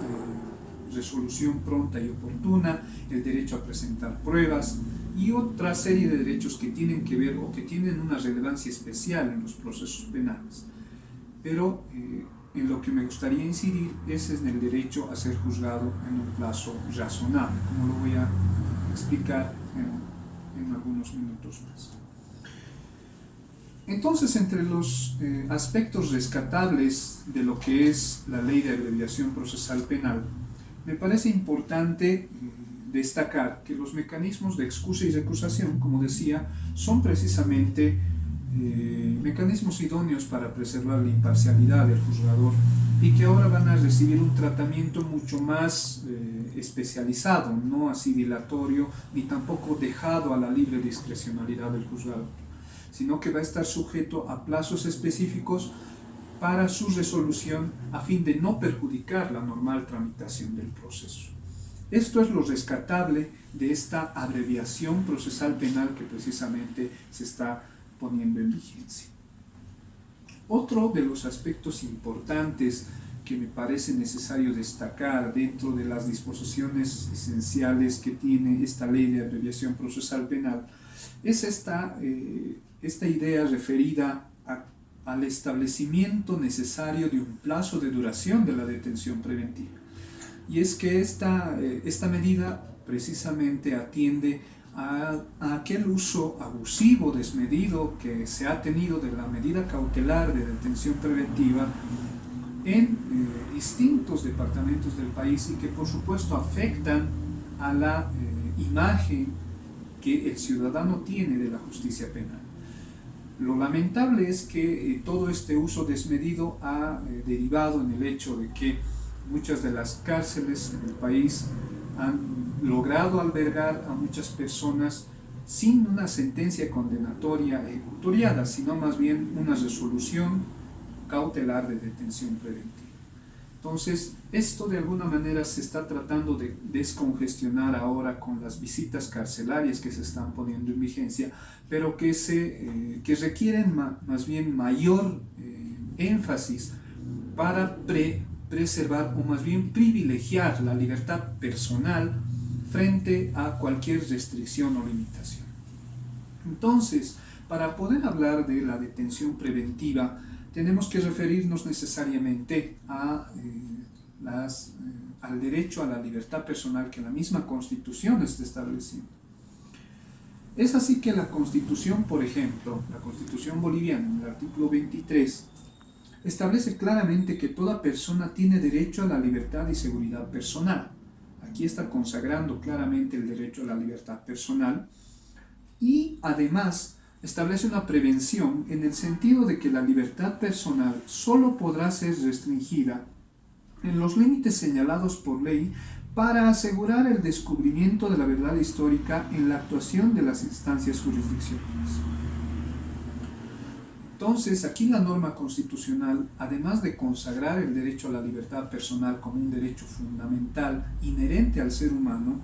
resolución pronta y oportuna, el derecho a presentar pruebas y otra serie de derechos que tienen que ver o que tienen una relevancia especial en los procesos penales. Pero en lo que me gustaría incidir es en el derecho a ser juzgado en un plazo razonable, como lo voy a explicar en algunos minutos más. Entonces, entre los aspectos rescatables de lo que es la Ley de Abreviación Procesal Penal, me parece importante destacar que los mecanismos de excusa y recusación, como decía, son precisamente mecanismos idóneos para preservar la imparcialidad del juzgador y que ahora van a recibir un tratamiento mucho más especializado, no así dilatorio ni tampoco dejado a la libre discrecionalidad del juzgador, sino que va a estar sujeto a plazos específicos para su resolución a fin de no perjudicar la normal tramitación del proceso. Esto es lo rescatable de esta abreviación procesal penal que precisamente se está poniendo en vigencia. Otro de los aspectos importantes que me parece necesario destacar dentro de las disposiciones esenciales que tiene esta Ley de Abreviación Procesal Penal es esta idea referida al establecimiento necesario de un plazo de duración de la detención preventiva. Y es que esta medida precisamente atiende a aquel uso abusivo, desmedido que se ha tenido de la medida cautelar de detención preventiva en distintos departamentos del país y que por supuesto afectan a la imagen que el ciudadano tiene de la justicia penal. Lo lamentable es que todo este uso desmedido ha derivado en el hecho de que muchas de las cárceles en el país han logrado albergar a muchas personas sin una sentencia condenatoria ejecutoriada, sino más bien una resolución cautelar de detención preventiva. Entonces, esto de alguna manera se está tratando de descongestionar ahora con las visitas carcelarias que se están poniendo en vigencia, pero que requieren más bien mayor énfasis para preservar o más bien privilegiar la libertad personal frente a cualquier restricción o limitación. Entonces, para poder hablar de la detención preventiva, tenemos que referirnos necesariamente al derecho a la libertad personal que la misma Constitución está estableciendo. Es así que la Constitución, por ejemplo, la Constitución boliviana, en el artículo 23, establece claramente que toda persona tiene derecho a la libertad y seguridad personal. Aquí está consagrando claramente el derecho a la libertad personal y además establece una prevención en el sentido de que la libertad personal solo podrá ser restringida en los límites señalados por ley para asegurar el descubrimiento de la verdad histórica en la actuación de las instancias jurisdiccionales. Entonces, aquí la norma constitucional, además de consagrar el derecho a la libertad personal como un derecho fundamental inherente al ser humano,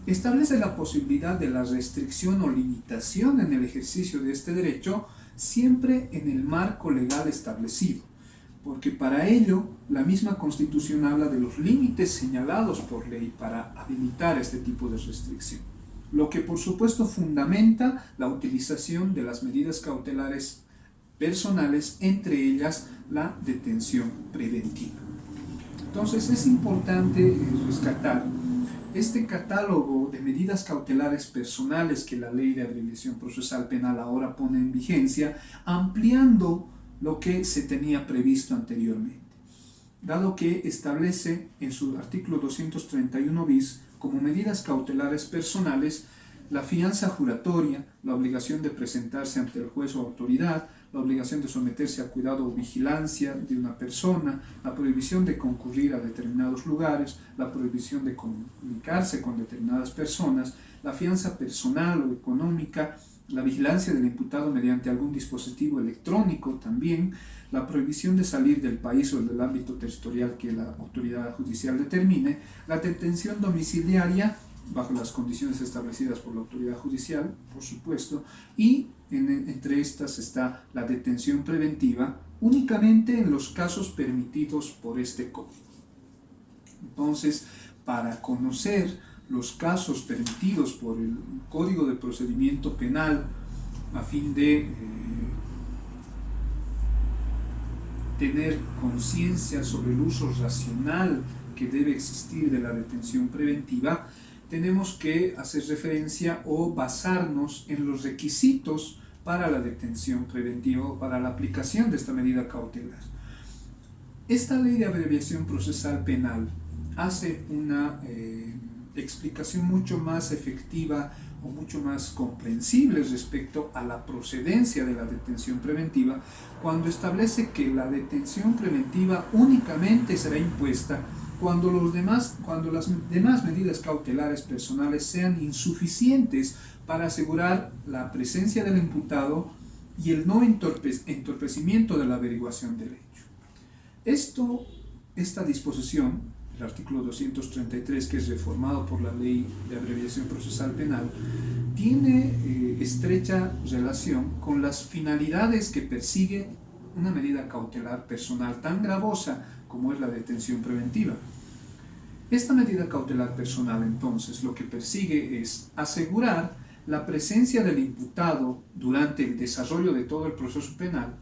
establece la posibilidad de la restricción o limitación en el ejercicio de este derecho siempre en el marco legal establecido, porque para ello la misma Constitución habla de los límites señalados por ley para habilitar este tipo de restricción, lo que por supuesto fundamenta la utilización de las medidas cautelares personales, entre ellas la detención preventiva. Entonces es importante rescatar este catálogo de medidas cautelares personales que la Ley de Abreviación Procesal Penal ahora pone en vigencia, ampliando lo que se tenía previsto anteriormente, dado que establece en su artículo 231 bis como medidas cautelares personales la fianza juratoria, la obligación de presentarse ante el juez o autoridad, la obligación de someterse a cuidado o vigilancia de una persona, la prohibición de concurrir a determinados lugares, la prohibición de comunicarse con determinadas personas, la fianza personal o económica, la vigilancia del imputado mediante algún dispositivo electrónico también, la prohibición de salir del país o del ámbito territorial que la autoridad judicial determine, la detención domiciliaria bajo las condiciones establecidas por la autoridad judicial, por supuesto, y entre estas está la detención preventiva únicamente en los casos permitidos por este código. Entonces, para conocer los casos permitidos por el Código de Procedimiento Penal a fin de tener conciencia sobre el uso racional que debe existir de la detención preventiva, tenemos que hacer referencia o basarnos en los requisitos para la detención preventiva o para la aplicación de esta medida cautelar. Esta Ley de Abreviación Procesal Penal hace una explicación mucho más efectiva o mucho más comprensible respecto a la procedencia de la detención preventiva cuando establece que la detención preventiva únicamente será impuesta cuando las demás medidas cautelares personales sean insuficientes para asegurar la presencia del imputado y el no entorpecimiento de la averiguación del hecho. Esta disposición, el artículo 233, que es reformado por la Ley de Abreviación Procesal Penal, tiene estrecha relación con las finalidades que persigue una medida cautelar personal tan gravosa como es la detención preventiva. Esta medida cautelar personal, entonces, lo que persigue es asegurar la presencia del imputado durante el desarrollo de todo el proceso penal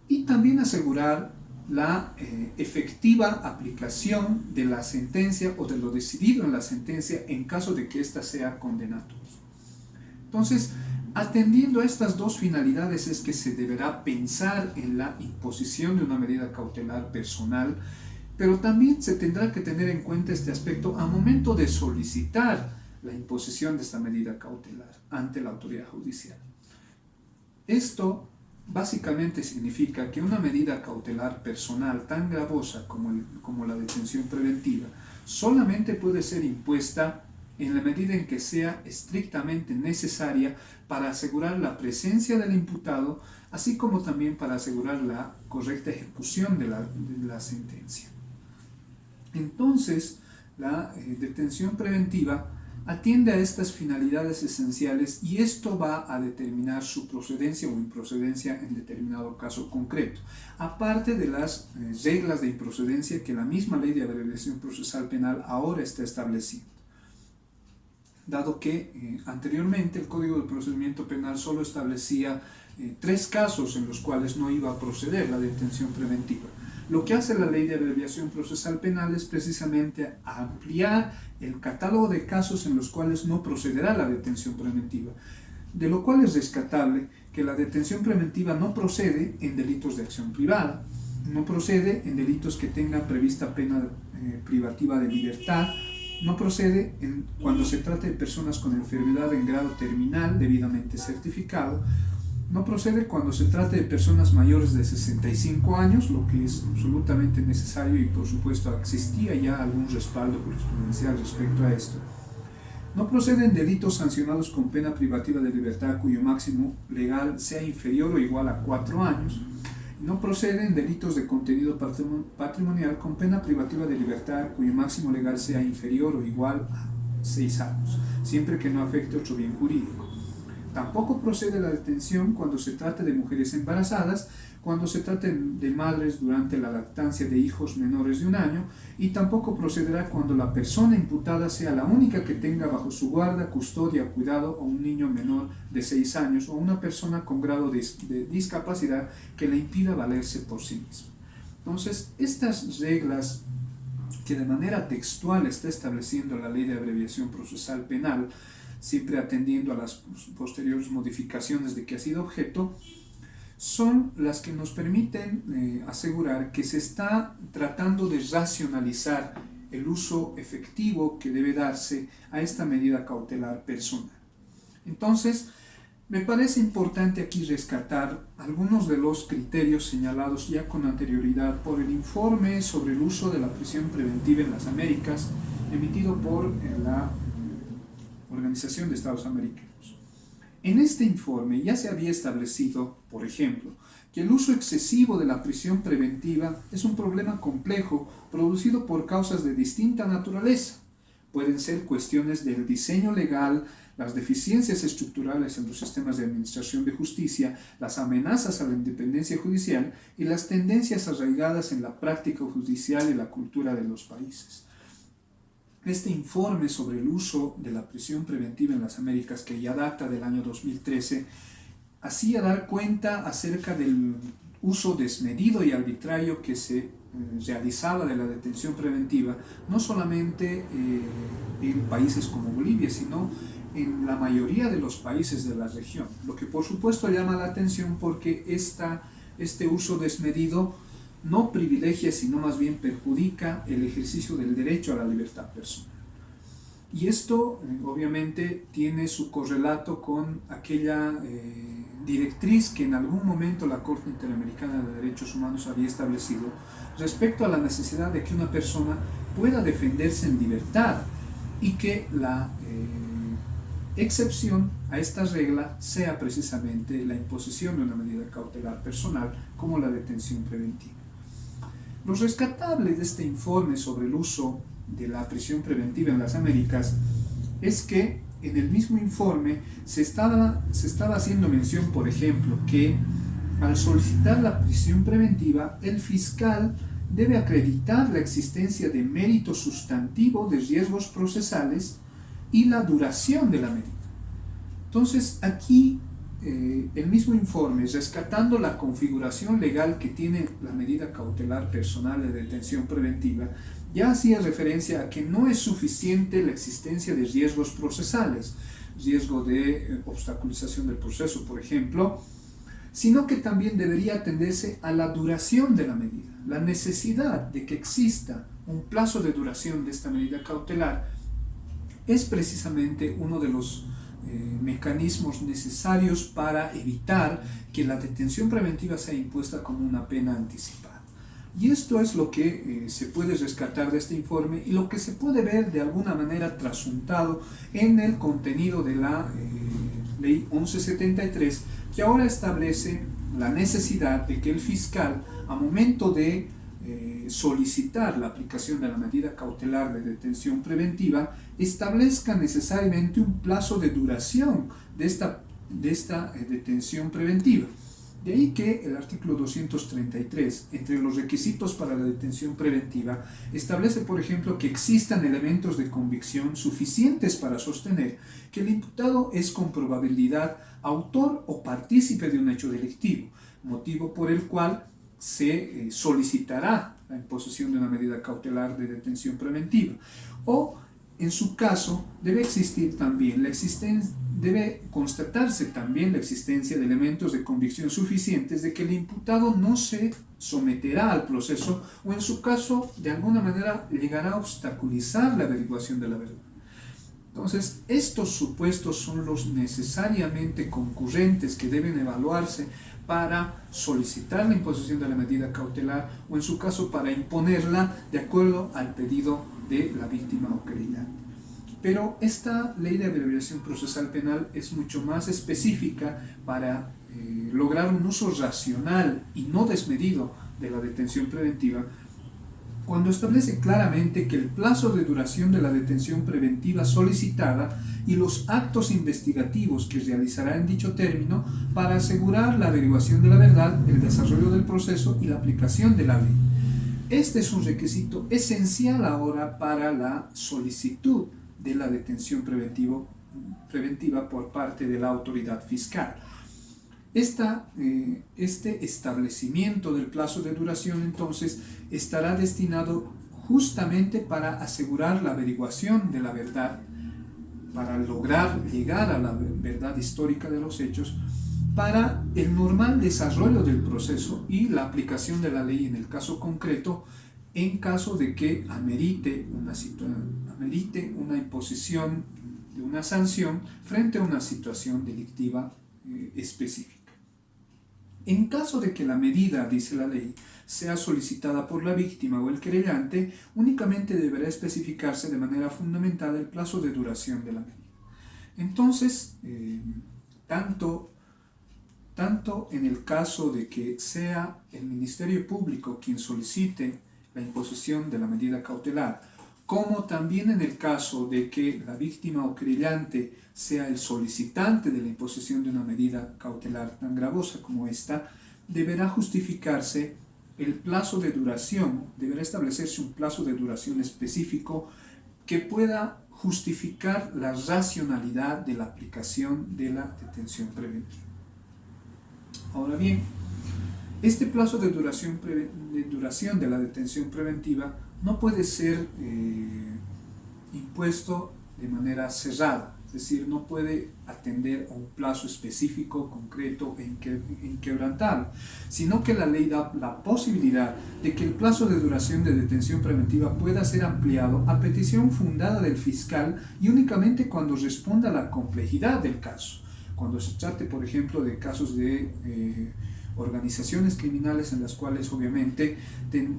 y también asegurar la efectiva aplicación de la sentencia o de lo decidido en la sentencia en caso de que ésta sea condenatoria. Entonces, atendiendo a estas dos finalidades es que se deberá pensar en la imposición de una medida cautelar personal, pero también se tendrá que tener en cuenta este aspecto al momento de solicitar la imposición de esta medida cautelar ante la autoridad judicial. Esto básicamente significa que una medida cautelar personal tan gravosa como la detención preventiva solamente puede ser impuesta en la medida en que sea estrictamente necesaria para asegurar la presencia del imputado, así como también para asegurar la correcta ejecución de la sentencia. Entonces, la detención preventiva atiende a estas finalidades esenciales y esto va a determinar su procedencia o improcedencia en determinado caso concreto, aparte de las reglas de improcedencia que la misma Ley de Abreviación Procesal Penal ahora está estableciendo, dado que anteriormente el Código de Procedimiento Penal solo establecía 3 casos en los cuales no iba a proceder la detención preventiva. Lo que hace la Ley de Abreviación Procesal Penal es precisamente ampliar el catálogo de casos en los cuales no procederá la detención preventiva, de lo cual es rescatable que la detención preventiva no procede en delitos de acción privada, no procede en delitos que tengan prevista pena privativa de libertad no procede cuando se trata de personas con enfermedad en grado terminal debidamente certificado, no procede cuando se trata de personas mayores de 65 años, lo que es absolutamente necesario y por supuesto existía ya algún respaldo jurisprudencial respecto a esto. No proceden delitos sancionados con pena privativa de libertad cuyo máximo legal sea inferior o igual a 4 años. No proceden delitos de contenido patrimonial con pena privativa de libertad cuyo máximo legal sea inferior o igual a 6 años, siempre que no afecte otro bien jurídico. Tampoco procede la detención cuando se trate de mujeres embarazadas, cuando se trate de madres durante la lactancia de hijos menores de 1 año, y tampoco procederá cuando la persona imputada sea la única que tenga bajo su guarda, custodia o cuidado a un niño menor de 6 años o una persona con grado de discapacidad que le impida valerse por sí misma. Entonces, estas reglas que de manera textual está estableciendo la Ley de Abreviación Procesal Penal, siempre atendiendo a las posteriores modificaciones de que ha sido objeto, son las que nos permiten asegurar que se está tratando de racionalizar el uso efectivo que debe darse a esta medida cautelar personal. Entonces, me parece importante aquí rescatar algunos de los criterios señalados ya con anterioridad por el informe sobre el uso de la prisión preventiva en las Américas, emitido por la Organización de Estados Americanos. En este informe ya se había establecido, por ejemplo, que el uso excesivo de la prisión preventiva es un problema complejo producido por causas de distinta naturaleza. Pueden ser cuestiones del diseño legal, las deficiencias estructurales en los sistemas de administración de justicia, las amenazas a la independencia judicial y las tendencias arraigadas en la práctica judicial y la cultura de los países. Este informe sobre el uso de la prisión preventiva en las Américas, que ya data del año 2013, hacía dar cuenta acerca del uso desmedido y arbitrario que se realizaba de la detención preventiva, no solamente en países como Bolivia, sino en la mayoría de los países de la región, lo que por supuesto llama la atención porque este uso desmedido no privilegia, sino más bien perjudica el ejercicio del derecho a la libertad personal. Y esto obviamente tiene su correlato con aquella directriz que en algún momento la Corte Interamericana de Derechos Humanos había establecido respecto a la necesidad de que una persona pueda defenderse en libertad y que la excepción a esta regla sea precisamente la imposición de una medida cautelar personal como la detención preventiva. Lo rescatable de este informe sobre el uso de la prisión preventiva en las Américas es que en el mismo informe se estaba haciendo mención, por ejemplo, que al solicitar la prisión preventiva, el fiscal debe acreditar la existencia de mérito sustantivo de riesgos procesales y la duración de la medida. Entonces, aquí el mismo informe, rescatando la configuración legal que tiene la medida cautelar personal de detención preventiva, ya hacía referencia a que no es suficiente la existencia de riesgos procesales, riesgo de obstaculización del proceso, por ejemplo, sino que también debería atenderse a la duración de la medida. La necesidad de que exista un plazo de duración de esta medida cautelar es precisamente uno de los mecanismos necesarios para evitar que la detención preventiva sea impuesta como una pena anticipada. Y esto es lo que se puede rescatar de este informe y lo que se puede ver de alguna manera trasuntado en el contenido de la Ley 1173, que ahora establece la necesidad de que el fiscal, a momento de solicitar la aplicación de la medida cautelar de detención preventiva, establezca necesariamente un plazo de duración de esta detención preventiva. De ahí que el artículo 233, entre los requisitos para la detención preventiva, establece, por ejemplo, que existan elementos de convicción suficientes para sostener que el imputado es con probabilidad autor o partícipe de un hecho delictivo, motivo por el cual se solicitará la imposición de una medida cautelar de detención preventiva, o en su caso debe existir también debe constatarse también la existencia de elementos de convicción suficientes de que el imputado no se someterá al proceso o en su caso de alguna manera llegará a obstaculizar la averiguación de la verdad. Entonces, estos supuestos son los necesariamente concurrentes que deben evaluarse para solicitar la imposición de la medida cautelar o en su caso para imponerla de acuerdo al pedido de la víctima o querellante. Pero esta ley de abreviación procesal penal es mucho más específica para lograr un uso racional y no desmedido de la detención preventiva, cuando establece claramente que el plazo de duración de la detención preventiva solicitada y los actos investigativos que realizará en dicho término para asegurar la averiguación de la verdad, el desarrollo del proceso y la aplicación de la ley. Este es un requisito esencial ahora para la solicitud de la detención preventiva por parte de la autoridad fiscal. Este establecimiento del plazo de duración entonces estará destinado justamente para asegurar la averiguación de la verdad, para lograr llegar a la verdad histórica de los hechos, para el normal desarrollo del proceso y la aplicación de la ley en el caso concreto, en caso de que amerite una imposición de una sanción frente a una situación delictiva específica. En caso de que la medida, dice la ley, sea solicitada por la víctima o el querellante, únicamente deberá especificarse de manera fundamentada el plazo de duración de la medida. Entonces, tanto en el caso de que sea el Ministerio Público quien solicite la imposición de la medida cautelar, como también en el caso de que la víctima o querellante sea el solicitante de la imposición de una medida cautelar tan gravosa como esta, deberá justificarse el plazo de duración, deberá establecerse un plazo de duración específico que pueda justificar la racionalidad de la aplicación de la detención preventiva. Ahora bien, este plazo de duración de la detención preventiva no puede ser impuesto de manera cerrada, es decir, no puede atender a un plazo específico, concreto e inquebrantable, sino que la ley da la posibilidad de que el plazo de duración de detención preventiva pueda ser ampliado a petición fundada del fiscal y únicamente cuando responda a la complejidad del caso. Cuando se trate, por ejemplo, de casos de organizaciones criminales en las cuales obviamente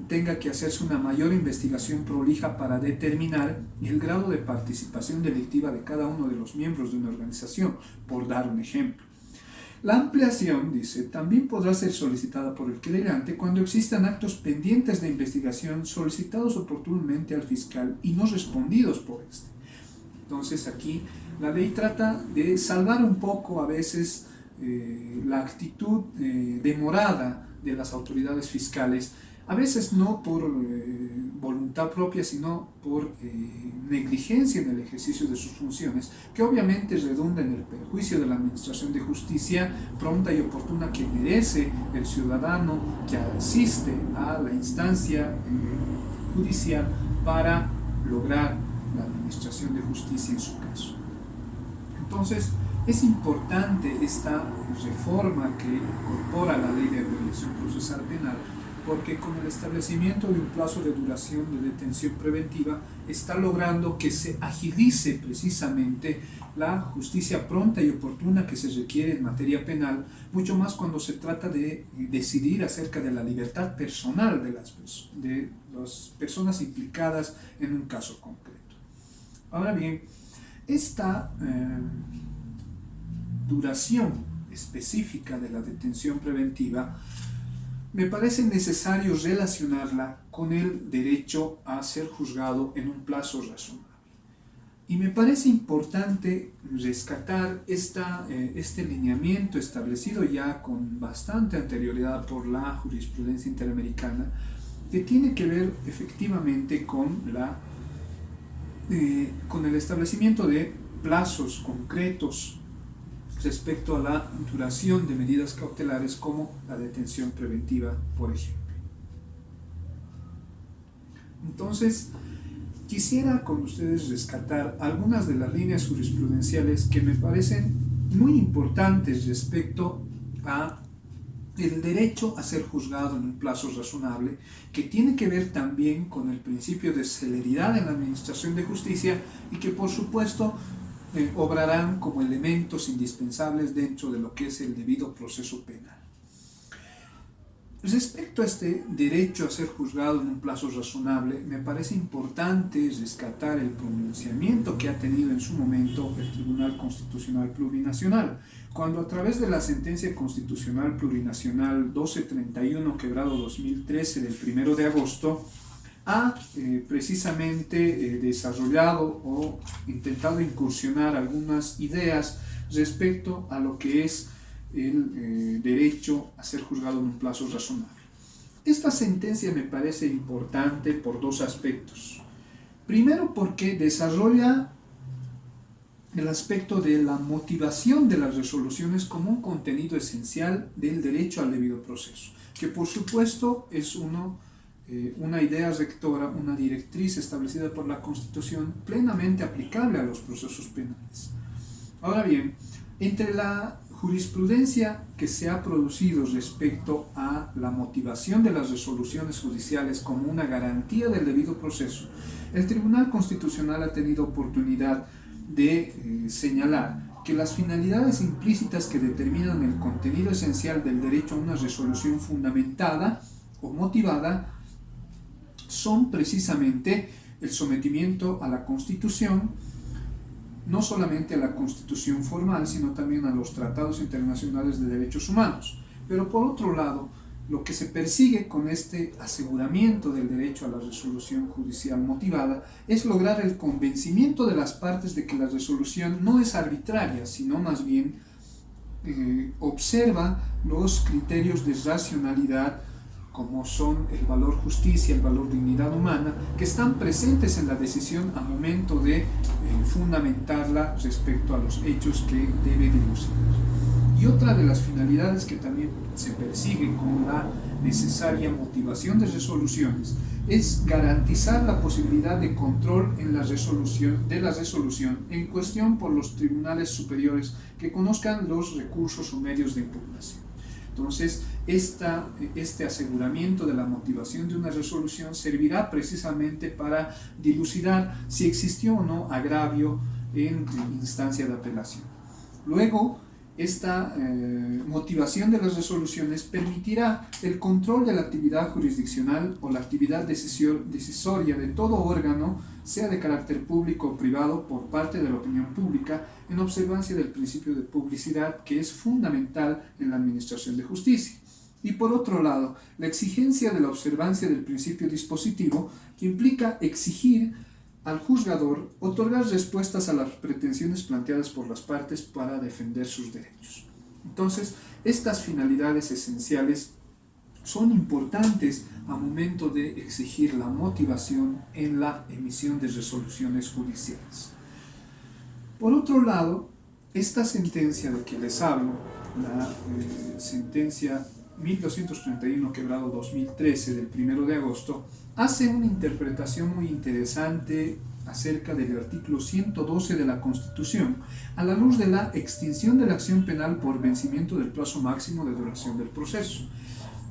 tenga que hacerse una mayor investigación prolija para determinar el grado de participación delictiva de cada uno de los miembros de una organización, por dar un ejemplo. La ampliación, dice, también podrá ser solicitada por el querellante cuando existan actos pendientes de investigación solicitados oportunamente al fiscal y no respondidos por este. Entonces aquí la ley trata de salvar un poco a veces la actitud demorada de las autoridades fiscales, a veces no por voluntad propia, sino por negligencia en el ejercicio de sus funciones, que obviamente redunda en el perjuicio de la administración de justicia pronta y oportuna que merece el ciudadano que asiste a la instancia judicial para lograr la administración de justicia en su caso. Entonces, es importante esta reforma que incorpora la ley de abreviación procesal penal, porque con el establecimiento de un plazo de duración de detención preventiva está logrando que se agilice precisamente la justicia pronta y oportuna que se requiere en materia penal, mucho más cuando se trata de decidir acerca de la libertad personal de las personas implicadas en un caso concreto. Ahora bien, esta duración específica de la detención preventiva me parece necesario relacionarla con el derecho a ser juzgado en un plazo razonable. Y me parece importante rescatar este lineamiento establecido ya con bastante anterioridad por la jurisprudencia interamericana, que tiene que ver efectivamente con el establecimiento de plazos concretos respecto a la duración de medidas cautelares como la detención preventiva, por ejemplo. Entonces, quisiera con ustedes rescatar algunas de las líneas jurisprudenciales que me parecen muy importantes respecto a el derecho a ser juzgado en un plazo razonable, que tiene que ver también con el principio de celeridad en la administración de justicia y que por supuesto obrarán como elementos indispensables dentro de lo que es el debido proceso penal. Respecto a este derecho a ser juzgado en un plazo razonable, me parece importante rescatar el pronunciamiento que ha tenido en su momento el Tribunal Constitucional Plurinacional, cuando a través de la Sentencia Constitucional Plurinacional 1231/2013 del 1 de agosto, ha precisamente desarrollado o intentado incursionar algunas ideas respecto a lo que es el derecho a ser juzgado en un plazo razonable. Esta sentencia me parece importante por dos aspectos. Primero, porque desarrolla el aspecto de la motivación de las resoluciones como un contenido esencial del derecho al debido proceso, que por supuesto es una idea rectora, una directriz establecida por la Constitución plenamente aplicable a los procesos penales. Ahora bien, entre la jurisprudencia que se ha producido respecto a la motivación de las resoluciones judiciales como una garantía del debido proceso, el Tribunal Constitucional ha tenido oportunidad de señalar que las finalidades implícitas que determinan el contenido esencial del derecho a una resolución fundamentada o motivada son precisamente el sometimiento a la Constitución, no solamente a la Constitución formal, sino también a los tratados internacionales de derechos humanos. Pero por otro lado, lo que se persigue con este aseguramiento del derecho a la resolución judicial motivada es lograr el convencimiento de las partes de que la resolución no es arbitraria, sino más bien observa los criterios de racionalidad, como son el valor justicia, el valor dignidad humana, que están presentes en la decisión a momento de fundamentarla respecto a los hechos que debe dilucidar. Y otra de las finalidades que también se persigue con la necesaria motivación de resoluciones es garantizar la posibilidad de control en la resolución en cuestión por los tribunales superiores que conozcan los recursos o medios de impugnación. Entonces, este aseguramiento de la motivación de una resolución servirá precisamente para dilucidar si existió o no agravio en instancia de apelación. Luego, esta motivación de las resoluciones permitirá el control de la actividad jurisdiccional o la actividad decisoria de todo órgano, sea de carácter público o privado, por parte de la opinión pública, en observancia del principio de publicidad, que es fundamental en la administración de justicia. Y por otro lado, la exigencia de la observancia del principio dispositivo, que implica exigir al juzgador otorgar respuestas a las pretensiones planteadas por las partes para defender sus derechos. Entonces, estas finalidades esenciales son importantes a momento de exigir la motivación en la emisión de resoluciones judiciales. Por otro lado, esta sentencia de que les hablo, la sentencia 1231/2013 del 1 de agosto, hace una interpretación muy interesante acerca del artículo 112 de la Constitución, a la luz de la extinción de la acción penal por vencimiento del plazo máximo de duración del proceso.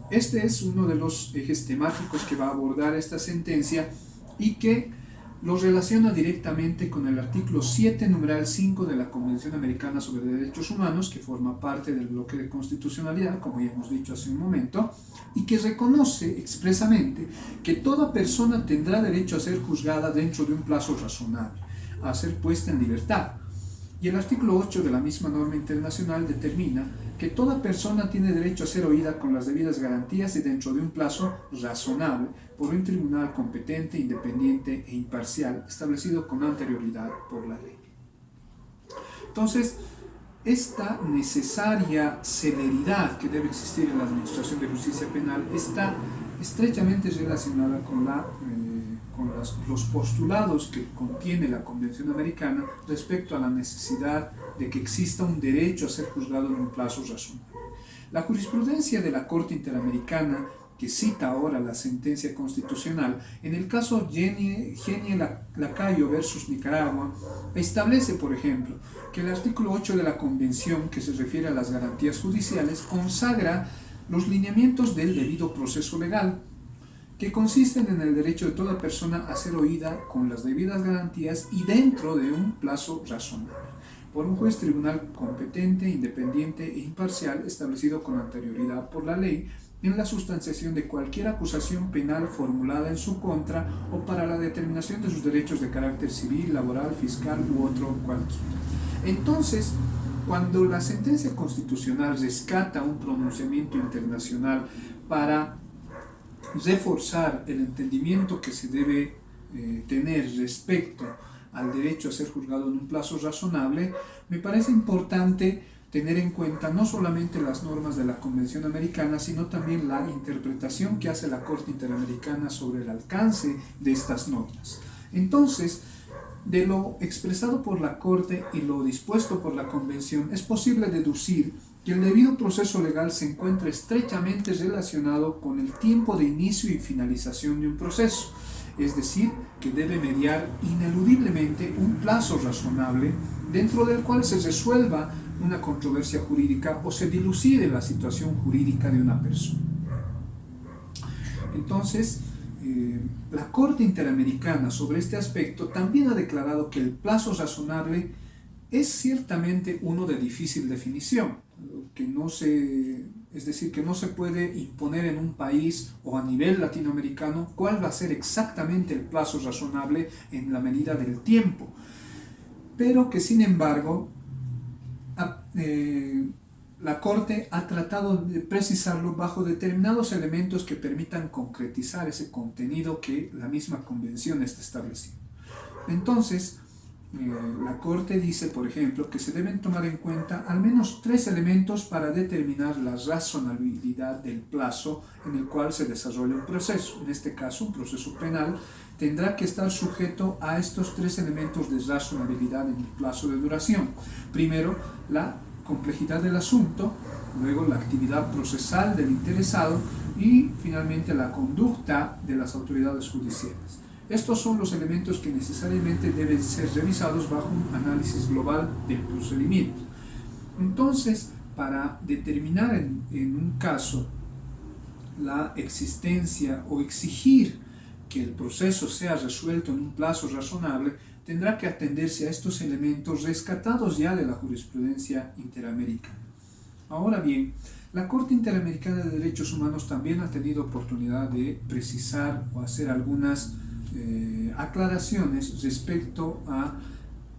Este es uno de los ejes temáticos que va a abordar esta sentencia y que lo relaciona directamente con el artículo 7, numeral 5 de la Convención Americana sobre Derechos Humanos, que forma parte del bloque de constitucionalidad, como ya hemos dicho hace un momento, y que reconoce expresamente que toda persona tendrá derecho a ser juzgada dentro de un plazo razonable, a ser puesta en libertad. Y el artículo 8 de la misma norma internacional determina que toda persona tiene derecho a ser oída con las debidas garantías y dentro de un plazo razonable por un tribunal competente, independiente e imparcial establecido con anterioridad por la ley. Entonces, esta necesaria celeridad que debe existir en la administración de justicia penal está estrechamente relacionada con los postulados que contiene la Convención Americana respecto a la necesidad de que exista un derecho a ser juzgado en un plazo razonable. La jurisprudencia de la Corte Interamericana que cita ahora la sentencia constitucional, en el caso Genie Lacayo versus Nicaragua, establece, por ejemplo, que el artículo 8 de la Convención, que se refiere a las garantías judiciales, consagra los lineamientos del debido proceso legal, que consisten en el derecho de toda persona a ser oída con las debidas garantías y dentro de un plazo razonable, por un juez tribunal competente, independiente e imparcial establecido con anterioridad por la ley en la sustanciación de cualquier acusación penal formulada en su contra o para la determinación de sus derechos de carácter civil, laboral, fiscal u otro cualquiera. Entonces, cuando la sentencia constitucional rescata un pronunciamiento internacional para reforzar el entendimiento que se debe tener respecto al derecho a ser juzgado en un plazo razonable, me parece importante tener en cuenta no solamente las normas de la Convención Americana, sino también la interpretación que hace la Corte Interamericana sobre el alcance de estas normas. Entonces, de lo expresado por la Corte y lo dispuesto por la Convención, es posible deducir que el debido proceso legal se encuentra estrechamente relacionado con el tiempo de inicio y finalización de un proceso, es decir, que debe mediar ineludiblemente un plazo razonable dentro del cual se resuelva una controversia jurídica o se dilucide la situación jurídica de una persona. Entonces, la Corte Interamericana sobre este aspecto también ha declarado que el plazo razonable es ciertamente uno de difícil definición, es decir, que no se puede imponer en un país o a nivel latinoamericano cuál va a ser exactamente el plazo razonable en la medida del tiempo, pero que sin embargo la Corte ha tratado de precisarlo bajo determinados elementos que permitan concretizar ese contenido que la misma Convención está estableciendo. Entonces, la Corte dice, por ejemplo, que se deben tomar en cuenta al menos 3 elementos para determinar la razonabilidad del plazo en el cual se desarrolla un proceso. En este caso, un proceso penal tendrá que estar sujeto a estos 3 elementos de razonabilidad en el plazo de duración. Primero, la complejidad del asunto, luego la actividad procesal del interesado y finalmente la conducta de las autoridades judiciales. Estos son los elementos que necesariamente deben ser revisados bajo un análisis global del procedimiento. Entonces, para determinar en un caso la existencia o exigir que el proceso sea resuelto en un plazo razonable, tendrá que atenderse a estos elementos rescatados ya de la jurisprudencia interamericana. Ahora bien, la Corte Interamericana de Derechos Humanos también ha tenido oportunidad de precisar o hacer algunas aclaraciones respecto a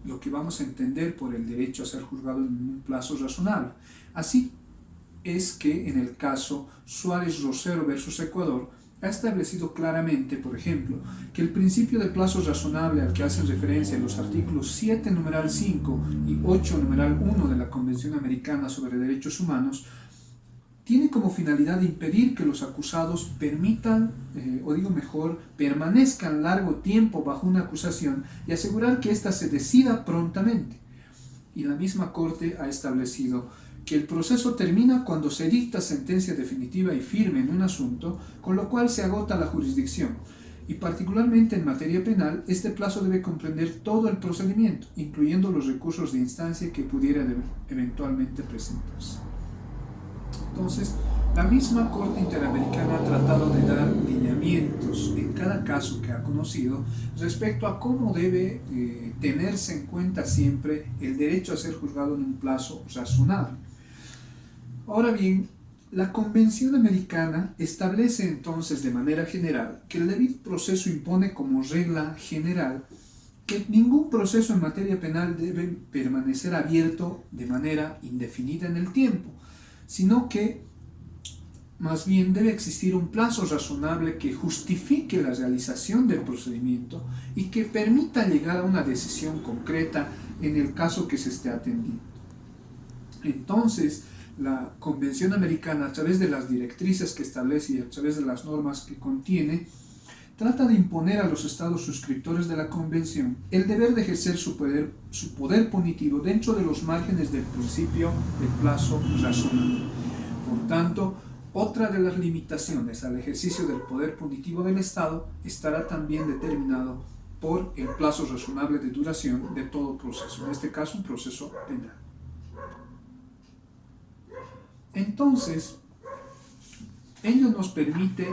lo que vamos a entender por el derecho a ser juzgado en un plazo razonable. Así es que en el caso Suárez-Rosero versus Ecuador ha establecido claramente, por ejemplo, que el principio de plazo razonable al que hacen referencia los artículos 7 numeral 5 y 8 numeral 1 de la Convención Americana sobre Derechos Humanos tiene como finalidad impedir que los acusados permanezcan largo tiempo bajo una acusación y asegurar que ésta se decida prontamente. Y la misma Corte ha establecido que el proceso termina cuando se dicta sentencia definitiva y firme en un asunto, con lo cual se agota la jurisdicción. Y particularmente en materia penal, este plazo debe comprender todo el procedimiento, incluyendo los recursos de instancia que pudiera eventualmente presentarse. Entonces, la misma Corte Interamericana ha tratado de dar lineamientos en cada caso que ha conocido respecto a cómo debe tenerse en cuenta siempre el derecho a ser juzgado en un plazo razonable. Ahora bien, la Convención Americana establece entonces de manera general que el debido proceso impone como regla general que ningún proceso en materia penal debe permanecer abierto de manera indefinida en el tiempo, sino que más bien debe existir un plazo razonable que justifique la realización del procedimiento y que permita llegar a una decisión concreta en el caso que se esté atendiendo. Entonces, la Convención Americana, a través de las directrices que establece y a través de las normas que contiene, trata de imponer a los estados suscriptores de la Convención el deber de ejercer su poder punitivo dentro de los márgenes del principio del plazo razonable. Por tanto, Otra de las limitaciones al ejercicio del poder punitivo del Estado estará también determinado por el plazo razonable de duración de todo proceso, en este caso un proceso penal. Entonces, ello nos permite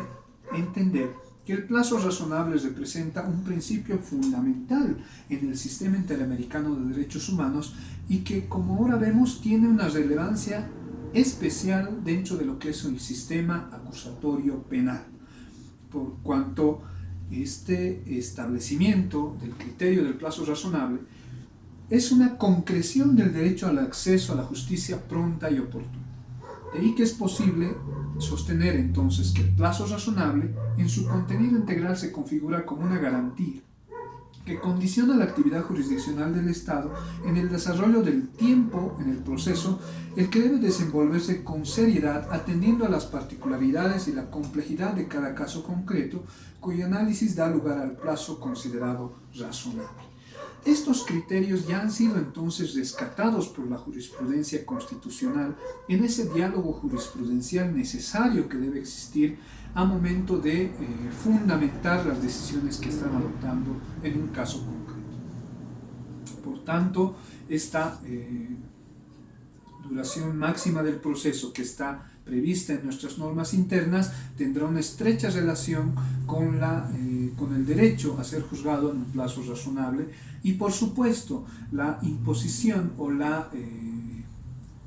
entender que el plazo razonable representa un principio fundamental en el sistema interamericano de derechos humanos y que, como ahora vemos, tiene una relevancia especial dentro de lo que es el sistema acusatorio penal, por cuanto este establecimiento del criterio del plazo razonable es una concreción del derecho al acceso a la justicia pronta y oportuna. De ahí que es posible sostener entonces que el plazo razonable en su contenido integral se configura como una garantía que condiciona la actividad jurisdiccional del Estado en el desarrollo del tiempo en el proceso, el que debe desenvolverse con seriedad atendiendo a las particularidades y la complejidad de cada caso concreto, cuyo análisis da lugar al plazo considerado razonable. Estos criterios ya han sido entonces rescatados por la jurisprudencia constitucional en ese diálogo jurisprudencial necesario que debe existir a momento de fundamentar las decisiones que están adoptando en un caso concreto. Por tanto, esta duración máxima del proceso que está prevista en nuestras normas internas tendrá una estrecha relación con el derecho a ser juzgado en un plazo razonable y, por supuesto, la imposición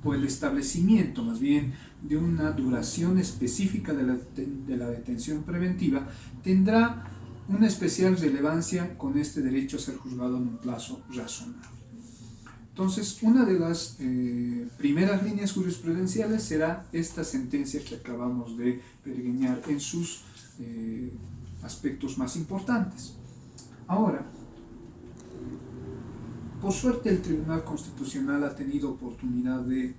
o el establecimiento más bien de una duración específica de la detención preventiva tendrá una especial relevancia con este derecho a ser juzgado en un plazo razonable. Entonces, una de las primeras líneas jurisprudenciales será esta sentencia que acabamos de pergeñar en sus aspectos más importantes. Ahora, por suerte el Tribunal Constitucional ha tenido oportunidad de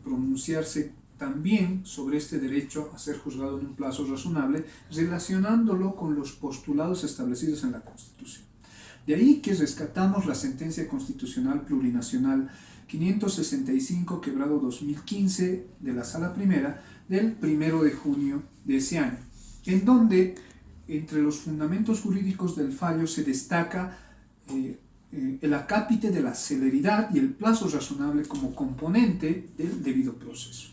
pronunciarse también sobre este derecho a ser juzgado en un plazo razonable, relacionándolo con los postulados establecidos en la Constitución. De ahí que rescatamos la sentencia constitucional plurinacional 565/2015 de la Sala Primera del 1 de junio de ese año, en donde entre los fundamentos jurídicos del fallo se destaca el acápite de la celeridad y el plazo razonable como componente del debido proceso.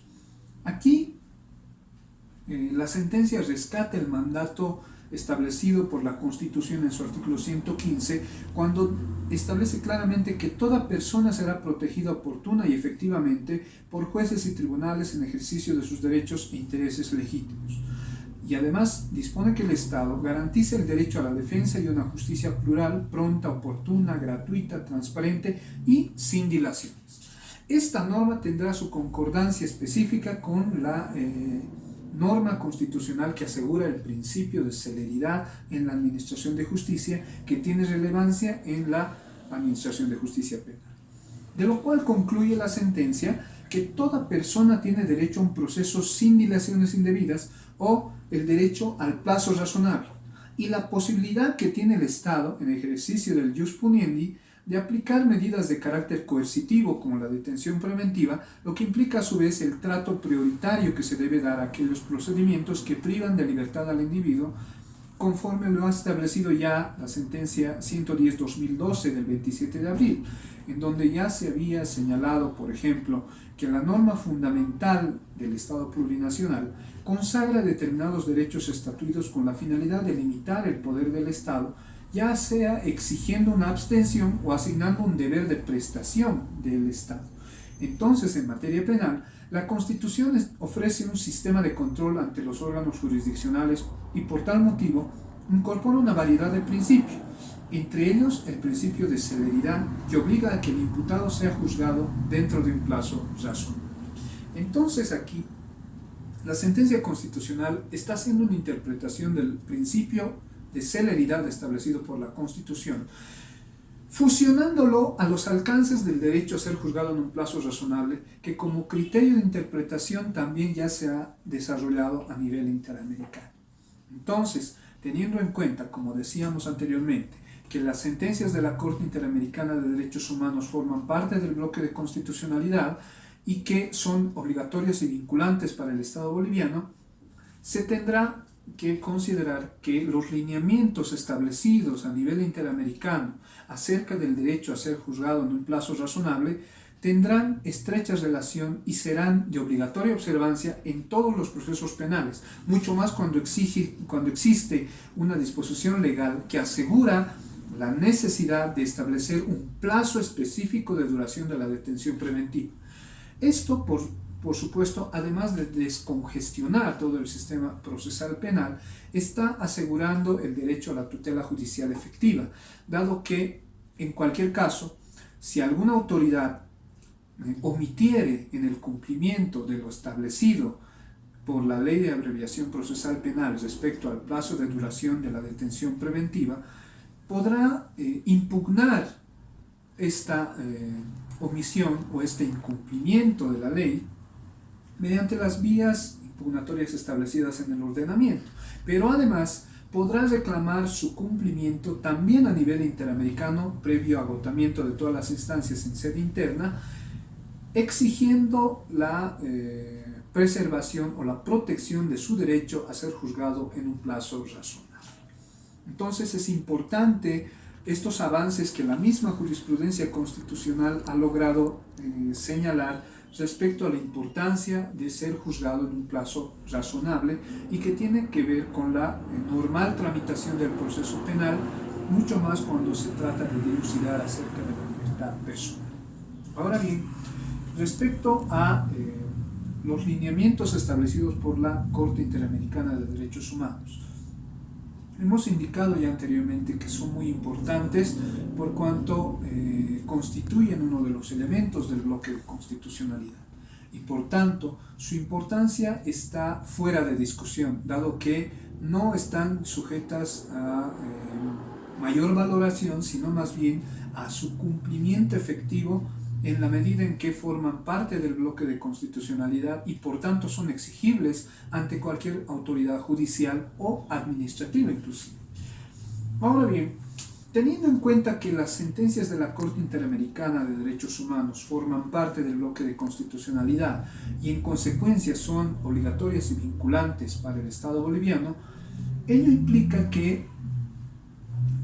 Aquí la sentencia rescata el mandato establecido por la Constitución en su artículo 115, cuando establece claramente que toda persona será protegida oportuna y efectivamente por jueces y tribunales en ejercicio de sus derechos e intereses legítimos. Y además dispone que el Estado garantice el derecho a la defensa y una justicia plural, pronta, oportuna, gratuita, transparente y sin dilaciones. Esta norma tendrá su concordancia específica con la norma constitucional que asegura el principio de celeridad en la administración de justicia, que tiene relevancia en la administración de justicia penal. De lo cual concluye la sentencia que toda persona tiene derecho a un proceso sin dilaciones indebidas o el derecho al plazo razonable y la posibilidad que tiene el Estado en ejercicio del jus puniendi de aplicar medidas de carácter coercitivo como la detención preventiva, lo que implica a su vez el trato prioritario que se debe dar a aquellos procedimientos que privan de libertad al individuo, conforme lo ha establecido ya la sentencia 110/2012 del 27 de abril, en donde ya se había señalado, por ejemplo, que la norma fundamental del Estado plurinacional consagra determinados derechos estatuidos con la finalidad de limitar el poder del Estado, ya sea exigiendo una abstención o asignando un deber de prestación del Estado. Entonces, en materia penal, la Constitución ofrece un sistema de control ante los órganos jurisdiccionales y por tal motivo incorpora una variedad de principios, entre ellos el principio de celeridad que obliga a que el imputado sea juzgado dentro de un plazo razonable. Entonces aquí, la sentencia constitucional está haciendo una interpretación del principio de celeridad establecido por la Constitución, fusionándolo a los alcances del derecho a ser juzgado en un plazo razonable, que como criterio de interpretación también ya se ha desarrollado a nivel interamericano. Entonces, teniendo en cuenta, como decíamos anteriormente, que las sentencias de la Corte Interamericana de Derechos Humanos forman parte del bloque de constitucionalidad, y que son obligatorias y vinculantes para el Estado boliviano, se tendrá que considerar que los lineamientos establecidos a nivel interamericano acerca del derecho a ser juzgado en un plazo razonable tendrán estrecha relación y serán de obligatoria observancia en todos los procesos penales, mucho más cuando existe una disposición legal que asegura la necesidad de establecer un plazo específico de duración de la detención preventiva. Esto, por supuesto, además de descongestionar todo el sistema procesal penal, está asegurando el derecho a la tutela judicial efectiva, dado que, en cualquier caso, si alguna autoridad omitiere en el cumplimiento de lo establecido por la Ley de Abreviación Procesal Penal respecto al plazo de duración de la detención preventiva, podrá impugnar esta omisión o este incumplimiento de la ley mediante las vías impugnatorias establecidas en el ordenamiento, pero además podrá reclamar su cumplimiento también a nivel interamericano previo agotamiento de todas las instancias en sede interna, exigiendo la preservación o la protección de su derecho a ser juzgado en un plazo razonable. Entonces es importante estos avances que la misma jurisprudencia constitucional ha logrado señalar respecto a la importancia de ser juzgado en un plazo razonable y que tiene que ver con la normal tramitación del proceso penal, mucho más cuando se trata de dilucidar acerca de la libertad personal. Ahora bien, respecto a los lineamientos establecidos por la Corte Interamericana de Derechos Humanos, hemos indicado ya anteriormente que son muy importantes por cuanto constituyen uno de los elementos del bloque de constitucionalidad y por tanto su importancia está fuera de discusión, dado que no están sujetas a mayor valoración, sino más bien a su cumplimiento efectivo en la medida en que forman parte del bloque de constitucionalidad y por tanto son exigibles ante cualquier autoridad judicial o administrativa inclusive. Ahora bien, teniendo en cuenta que las sentencias de la Corte Interamericana de Derechos Humanos forman parte del bloque de constitucionalidad y en consecuencia son obligatorias y vinculantes para el Estado boliviano, ello implica que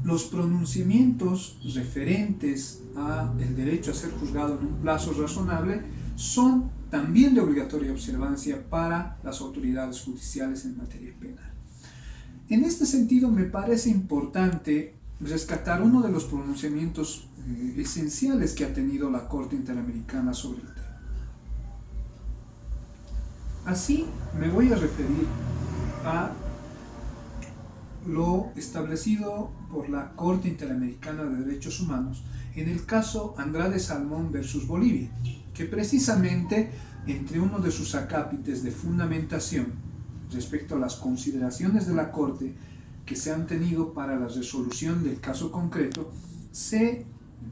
los pronunciamientos referentes a el derecho a ser juzgado en un plazo razonable son también de obligatoria observancia para las autoridades judiciales en materia penal. En este sentido, me parece importante rescatar uno de los pronunciamientos esenciales que ha tenido la Corte Interamericana sobre el tema. Así, me voy a referir a lo establecido por la Corte Interamericana de Derechos Humanos en el caso Andrade Salmón versus Bolivia, que precisamente entre uno de sus acápites de fundamentación respecto a las consideraciones de la Corte que se han tenido para la resolución del caso concreto, se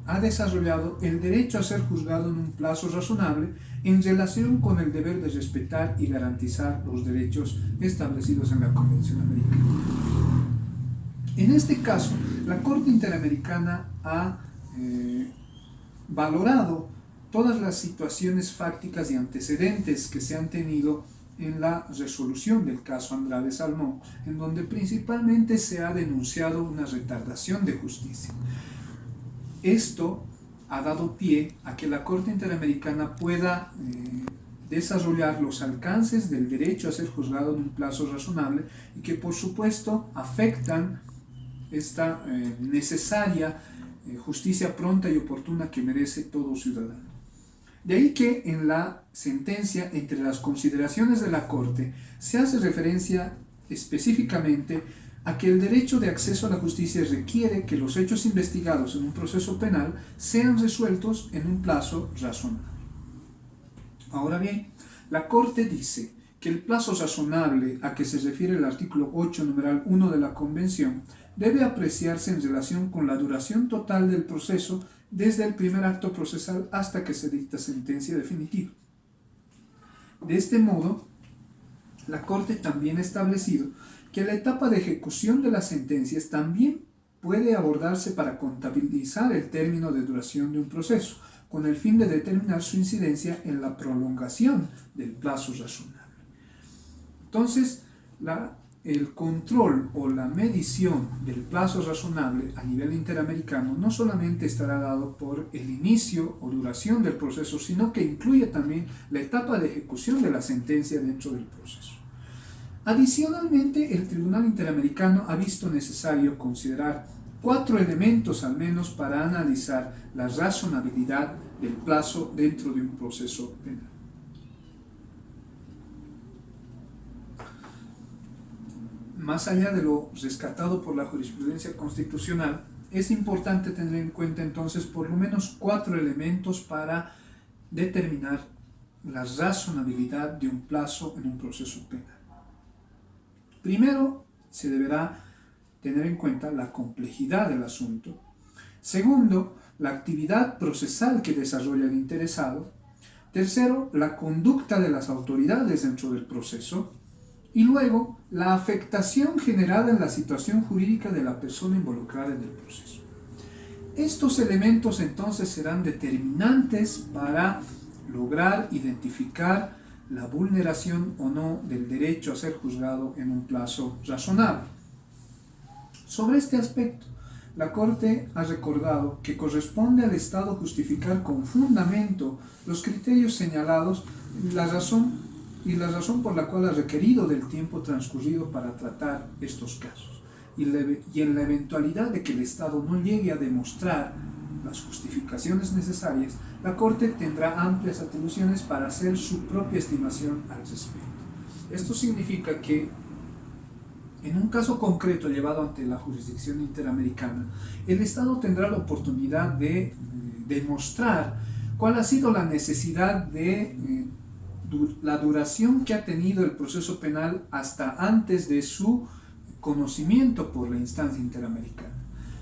ha desarrollado el derecho a ser juzgado en un plazo razonable en relación con el deber de respetar y garantizar los derechos establecidos en la Convención Americana. En este caso, la Corte Interamericana ha valorado todas las situaciones fácticas y antecedentes que se han tenido en la resolución del caso Andrade Salmón, en donde principalmente se ha denunciado una retardación de justicia. Esto ha dado pie a que la Corte Interamericana pueda desarrollar los alcances del derecho a ser juzgado en un plazo razonable y que por supuesto afectan esta necesaria justicia pronta y oportuna que merece todo ciudadano. De ahí que en la sentencia, entre las consideraciones de la Corte, se hace referencia específicamente a que el derecho de acceso a la justicia requiere que los hechos investigados en un proceso penal sean resueltos en un plazo razonable. Ahora bien, la Corte dice que el plazo razonable a que se refiere el artículo 8, numeral 1 de la Convención debe apreciarse en relación con la duración total del proceso desde el primer acto procesal hasta que se dicta sentencia definitiva. De este modo, la Corte también ha establecido que la etapa de ejecución de las sentencias también puede abordarse para contabilizar el término de duración de un proceso, con el fin de determinar su incidencia en la prolongación del plazo razonable. Entonces, el control o la medición del plazo razonable a nivel interamericano no solamente estará dado por el inicio o duración del proceso, sino que incluye también la etapa de ejecución de la sentencia dentro del proceso. Adicionalmente, el Tribunal Interamericano ha visto necesario considerar 4 elementos al menos para analizar la razonabilidad del plazo dentro de un proceso penal. Más allá de lo rescatado por la jurisprudencia constitucional, es importante tener en cuenta entonces por lo menos 4 elementos para determinar la razonabilidad de un plazo en un proceso penal. Primero, se deberá tener en cuenta la complejidad del asunto. Segundo, la actividad procesal que desarrolla el interesado. Tercero, la conducta de las autoridades dentro del proceso. Y luego, la afectación generada en la situación jurídica de la persona involucrada en el proceso. Estos elementos entonces serán determinantes para lograr identificar la vulneración o no del derecho a ser juzgado en un plazo razonable. Sobre este aspecto, la Corte ha recordado que corresponde al Estado justificar con fundamento los criterios señalados y la razón por la cual ha requerido del tiempo transcurrido para tratar estos casos. Y en la eventualidad de que el Estado no llegue a demostrar las justificaciones necesarias, la Corte tendrá amplias atribuciones para hacer su propia estimación al respecto. Esto significa que en un caso concreto llevado ante la jurisdicción interamericana, el Estado tendrá la oportunidad de demostrar cuál ha sido la necesidad de la duración que ha tenido el proceso penal hasta antes de su conocimiento por la instancia interamericana.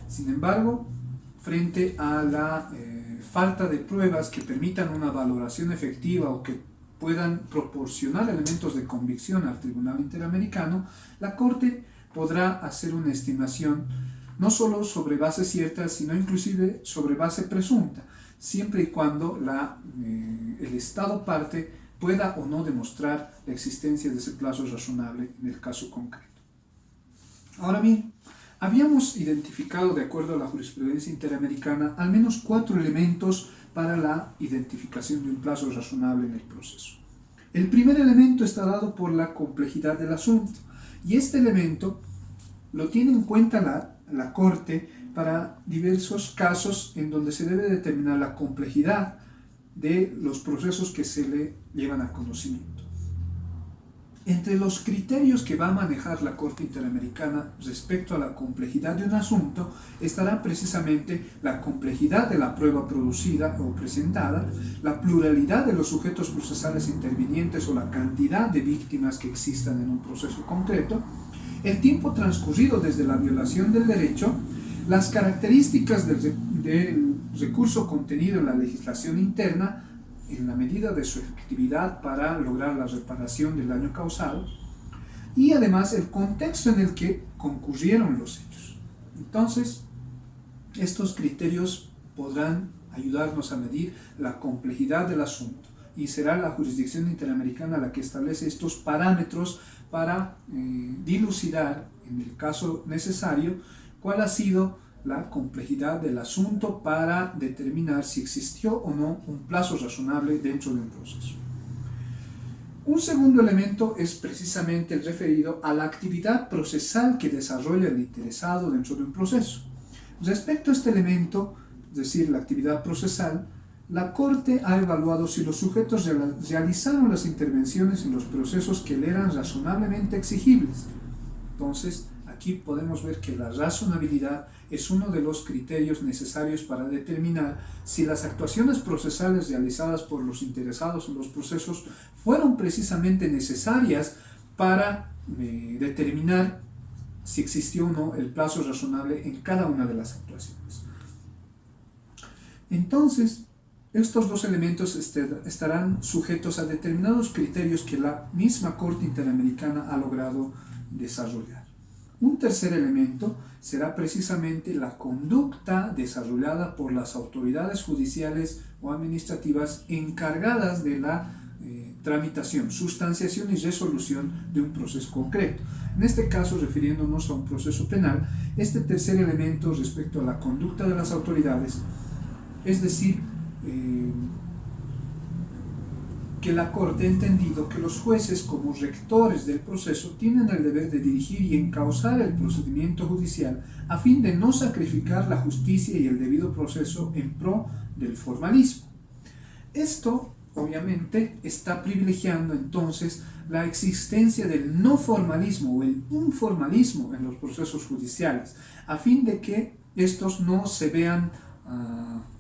Sin embargo, frente a la falta de pruebas que permitan una valoración efectiva o que puedan proporcionar elementos de convicción al Tribunal Interamericano, la Corte podrá hacer una estimación no solo sobre base cierta, sino inclusive sobre base presunta, siempre y cuando el Estado parte pueda o no demostrar la existencia de ese plazo razonable en el caso concreto. Ahora bien, habíamos identificado, de acuerdo a la jurisprudencia interamericana, al menos 4 elementos para la identificación de un plazo razonable en el proceso. El primer elemento está dado por la complejidad del asunto, y este elemento lo tiene en cuenta la Corte para diversos casos en donde se debe determinar la complejidad de los procesos que se le llevan a conocimiento. Entre los criterios que va a manejar la Corte Interamericana respecto a la complejidad de un asunto estará precisamente la complejidad de la prueba producida o presentada, la pluralidad de los sujetos procesales intervinientes o la cantidad de víctimas que existan en un proceso concreto, el tiempo transcurrido desde la violación del derecho, las características del recurso contenido en la legislación interna en la medida de su efectividad para lograr la reparación del daño causado, y además el contexto en el que concurrieron los hechos. Entonces, estos criterios podrán ayudarnos a medir la complejidad del asunto, y será la jurisdicción interamericana la que establece estos parámetros para dilucidar, en el caso necesario, cuál ha sido la complejidad del asunto para determinar si existió o no un plazo razonable dentro de un proceso. Un segundo elemento es precisamente el referido a la actividad procesal que desarrolla el interesado dentro de un proceso. Respecto a este elemento, es decir, la actividad procesal, la Corte ha evaluado si los sujetos realizaron las intervenciones en los procesos que le eran razonablemente exigibles. Entonces, aquí podemos ver que la razonabilidad es uno de los criterios necesarios para determinar si las actuaciones procesales realizadas por los interesados en los procesos fueron precisamente necesarias para determinar si existió o no el plazo razonable en cada una de las actuaciones. Entonces, estos dos elementos estarán sujetos a determinados criterios que la misma Corte Interamericana ha logrado desarrollar. Un tercer elemento será precisamente la conducta desarrollada por las autoridades judiciales o administrativas encargadas de la tramitación, sustanciación y resolución de un proceso concreto. En este caso, refiriéndonos a un proceso penal, este tercer elemento respecto a la conducta de las autoridades, es decir, que la Corte ha entendido que los jueces, como rectores del proceso, tienen el deber de dirigir y encauzar el procedimiento judicial a fin de no sacrificar la justicia y el debido proceso en pro del formalismo. Esto, obviamente, está privilegiando entonces la existencia del no formalismo o el informalismo en los procesos judiciales, a fin de que estos no se vean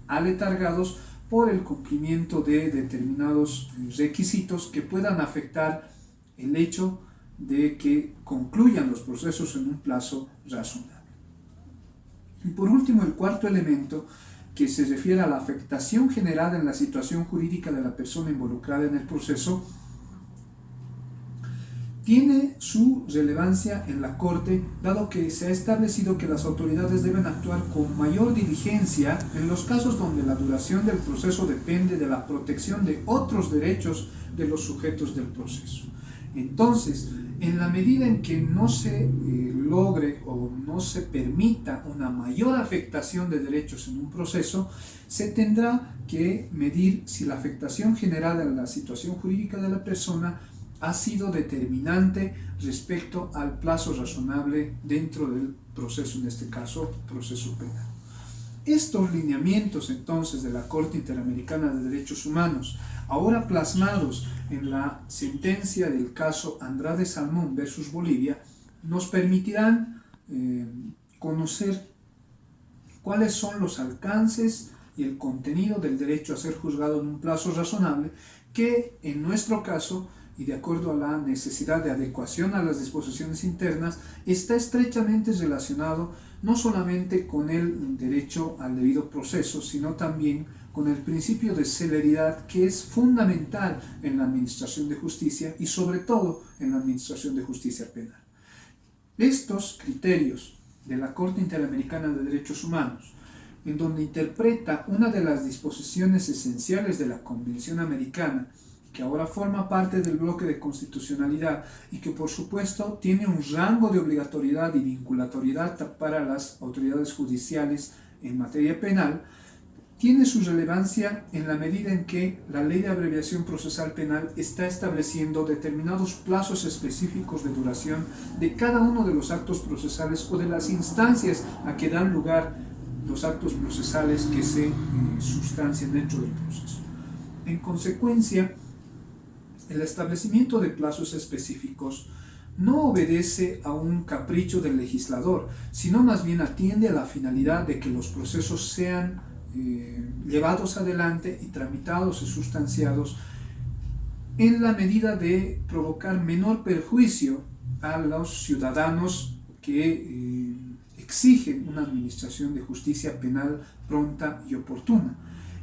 aletargados por el cumplimiento de determinados requisitos que puedan afectar el hecho de que concluyan los procesos en un plazo razonable. Y por último, el cuarto elemento, que se refiere a la afectación generada en la situación jurídica de la persona involucrada en el proceso, tiene su relevancia en la Corte, dado que se ha establecido que las autoridades deben actuar con mayor diligencia en los casos donde la duración del proceso depende de la protección de otros derechos de los sujetos del proceso. Entonces, en la medida en que no se logre o no se permita una mayor afectación de derechos en un proceso, se tendrá que medir si la afectación generada en la situación jurídica de la persona ha sido determinante respecto al plazo razonable dentro del proceso, en este caso, proceso penal. Estos lineamientos entonces de la Corte Interamericana de Derechos Humanos, ahora plasmados en la sentencia del caso Andrade Salmón versus Bolivia, nos permitirán conocer cuáles son los alcances y el contenido del derecho a ser juzgado en un plazo razonable, que en nuestro caso, y de acuerdo a la necesidad de adecuación a las disposiciones internas, está estrechamente relacionado no solamente con el derecho al debido proceso, sino también con el principio de celeridad, que es fundamental en la administración de justicia y sobre todo en la administración de justicia penal. Estos criterios de la Corte Interamericana de Derechos Humanos, en donde interpreta una de las disposiciones esenciales de la Convención Americana, que ahora forma parte del bloque de constitucionalidad y que por supuesto tiene un rango de obligatoriedad y vinculatoriedad para las autoridades judiciales en materia penal, tiene su relevancia en la medida en que la Ley de Abreviación Procesal Penal está estableciendo determinados plazos específicos de duración de cada uno de los actos procesales o de las instancias a que dan lugar los actos procesales que se sustancian dentro del proceso. En consecuencia, el establecimiento de plazos específicos no obedece a un capricho del legislador, sino más bien atiende a la finalidad de que los procesos sean llevados adelante y tramitados y sustanciados en la medida de provocar menor perjuicio a los ciudadanos que exigen una administración de justicia penal pronta y oportuna.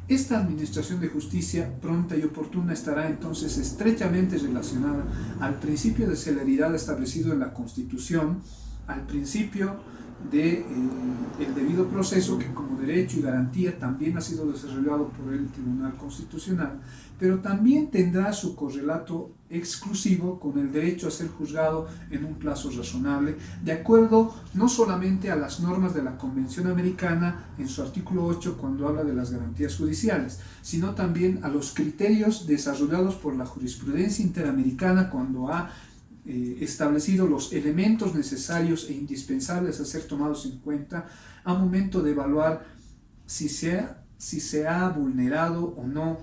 Esta administración de justicia pronta y oportuna estará entonces estrechamente relacionada al principio de celeridad establecido en la Constitución, al principio del debido proceso, que como derecho y garantía también ha sido desarrollado por el Tribunal Constitucional, pero también tendrá su correlato exclusivo con el derecho a ser juzgado en un plazo razonable, de acuerdo no solamente a las normas de la Convención Americana en su artículo 8 cuando habla de las garantías judiciales, sino también a los criterios desarrollados por la jurisprudencia interamericana cuando ha establecido los elementos necesarios e indispensables a ser tomados en cuenta a momento de evaluar si se ha vulnerado o no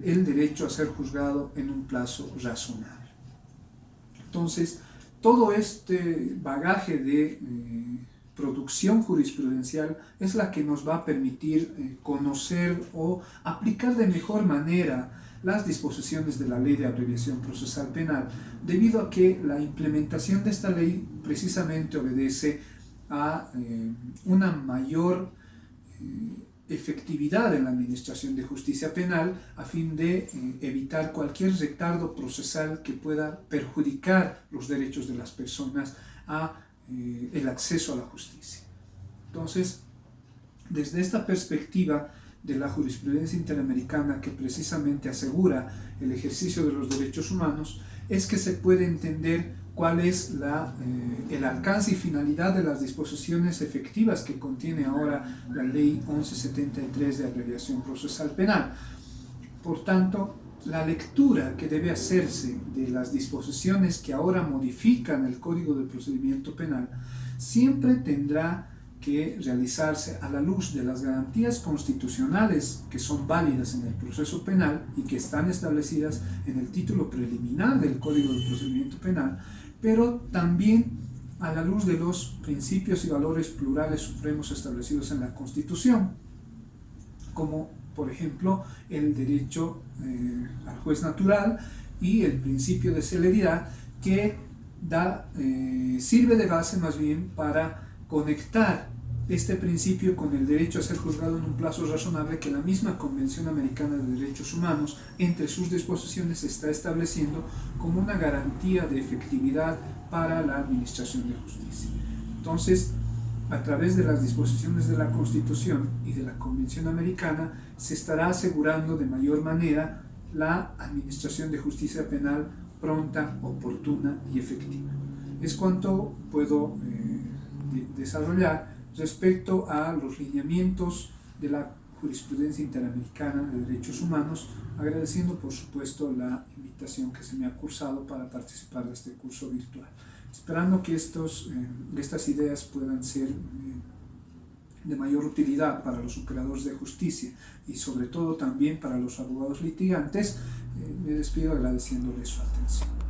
el derecho a ser juzgado en un plazo razonable. Entonces, todo este bagaje de producción jurisprudencial es la que nos va a permitir conocer o aplicar de mejor manera las disposiciones de la Ley de Abreviación Procesal Penal, debido a que la implementación de esta ley precisamente obedece a una mayor efectividad en la administración de justicia penal a fin de evitar cualquier retardo procesal que pueda perjudicar los derechos de las personas a el acceso a la justicia. Entonces, desde esta perspectiva de la jurisprudencia interamericana que precisamente asegura el ejercicio de los derechos humanos, es que se puede entender cuál es el alcance y finalidad de las disposiciones efectivas que contiene ahora la Ley 1173 de abreviación procesal penal. Por tanto, la lectura que debe hacerse de las disposiciones que ahora modifican el Código de Procedimiento Penal siempre tendrá que realizarse a la luz de las garantías constitucionales que son válidas en el proceso penal y que están establecidas en el título preliminar del Código de Procedimiento Penal, pero también a la luz de los principios y valores plurales supremos establecidos en la Constitución, como por ejemplo el derecho al juez natural y el principio de celeridad, que sirve de base más bien para conectar este principio con el derecho a ser juzgado en un plazo razonable que la misma Convención Americana de Derechos Humanos, entre sus disposiciones, está estableciendo como una garantía de efectividad para la administración de justicia. Entonces, a través de las disposiciones de la Constitución y de la Convención Americana, se estará asegurando de mayor manera la administración de justicia penal pronta, oportuna y efectiva. Es cuanto puedo desarrollar respecto a los lineamientos de la jurisprudencia interamericana de derechos humanos, agradeciendo por supuesto la invitación que se me ha cursado para participar de este curso virtual, esperando que estas ideas puedan ser de mayor utilidad para los operadores de justicia y sobre todo también para los abogados litigantes. Me despido agradeciéndoles su atención.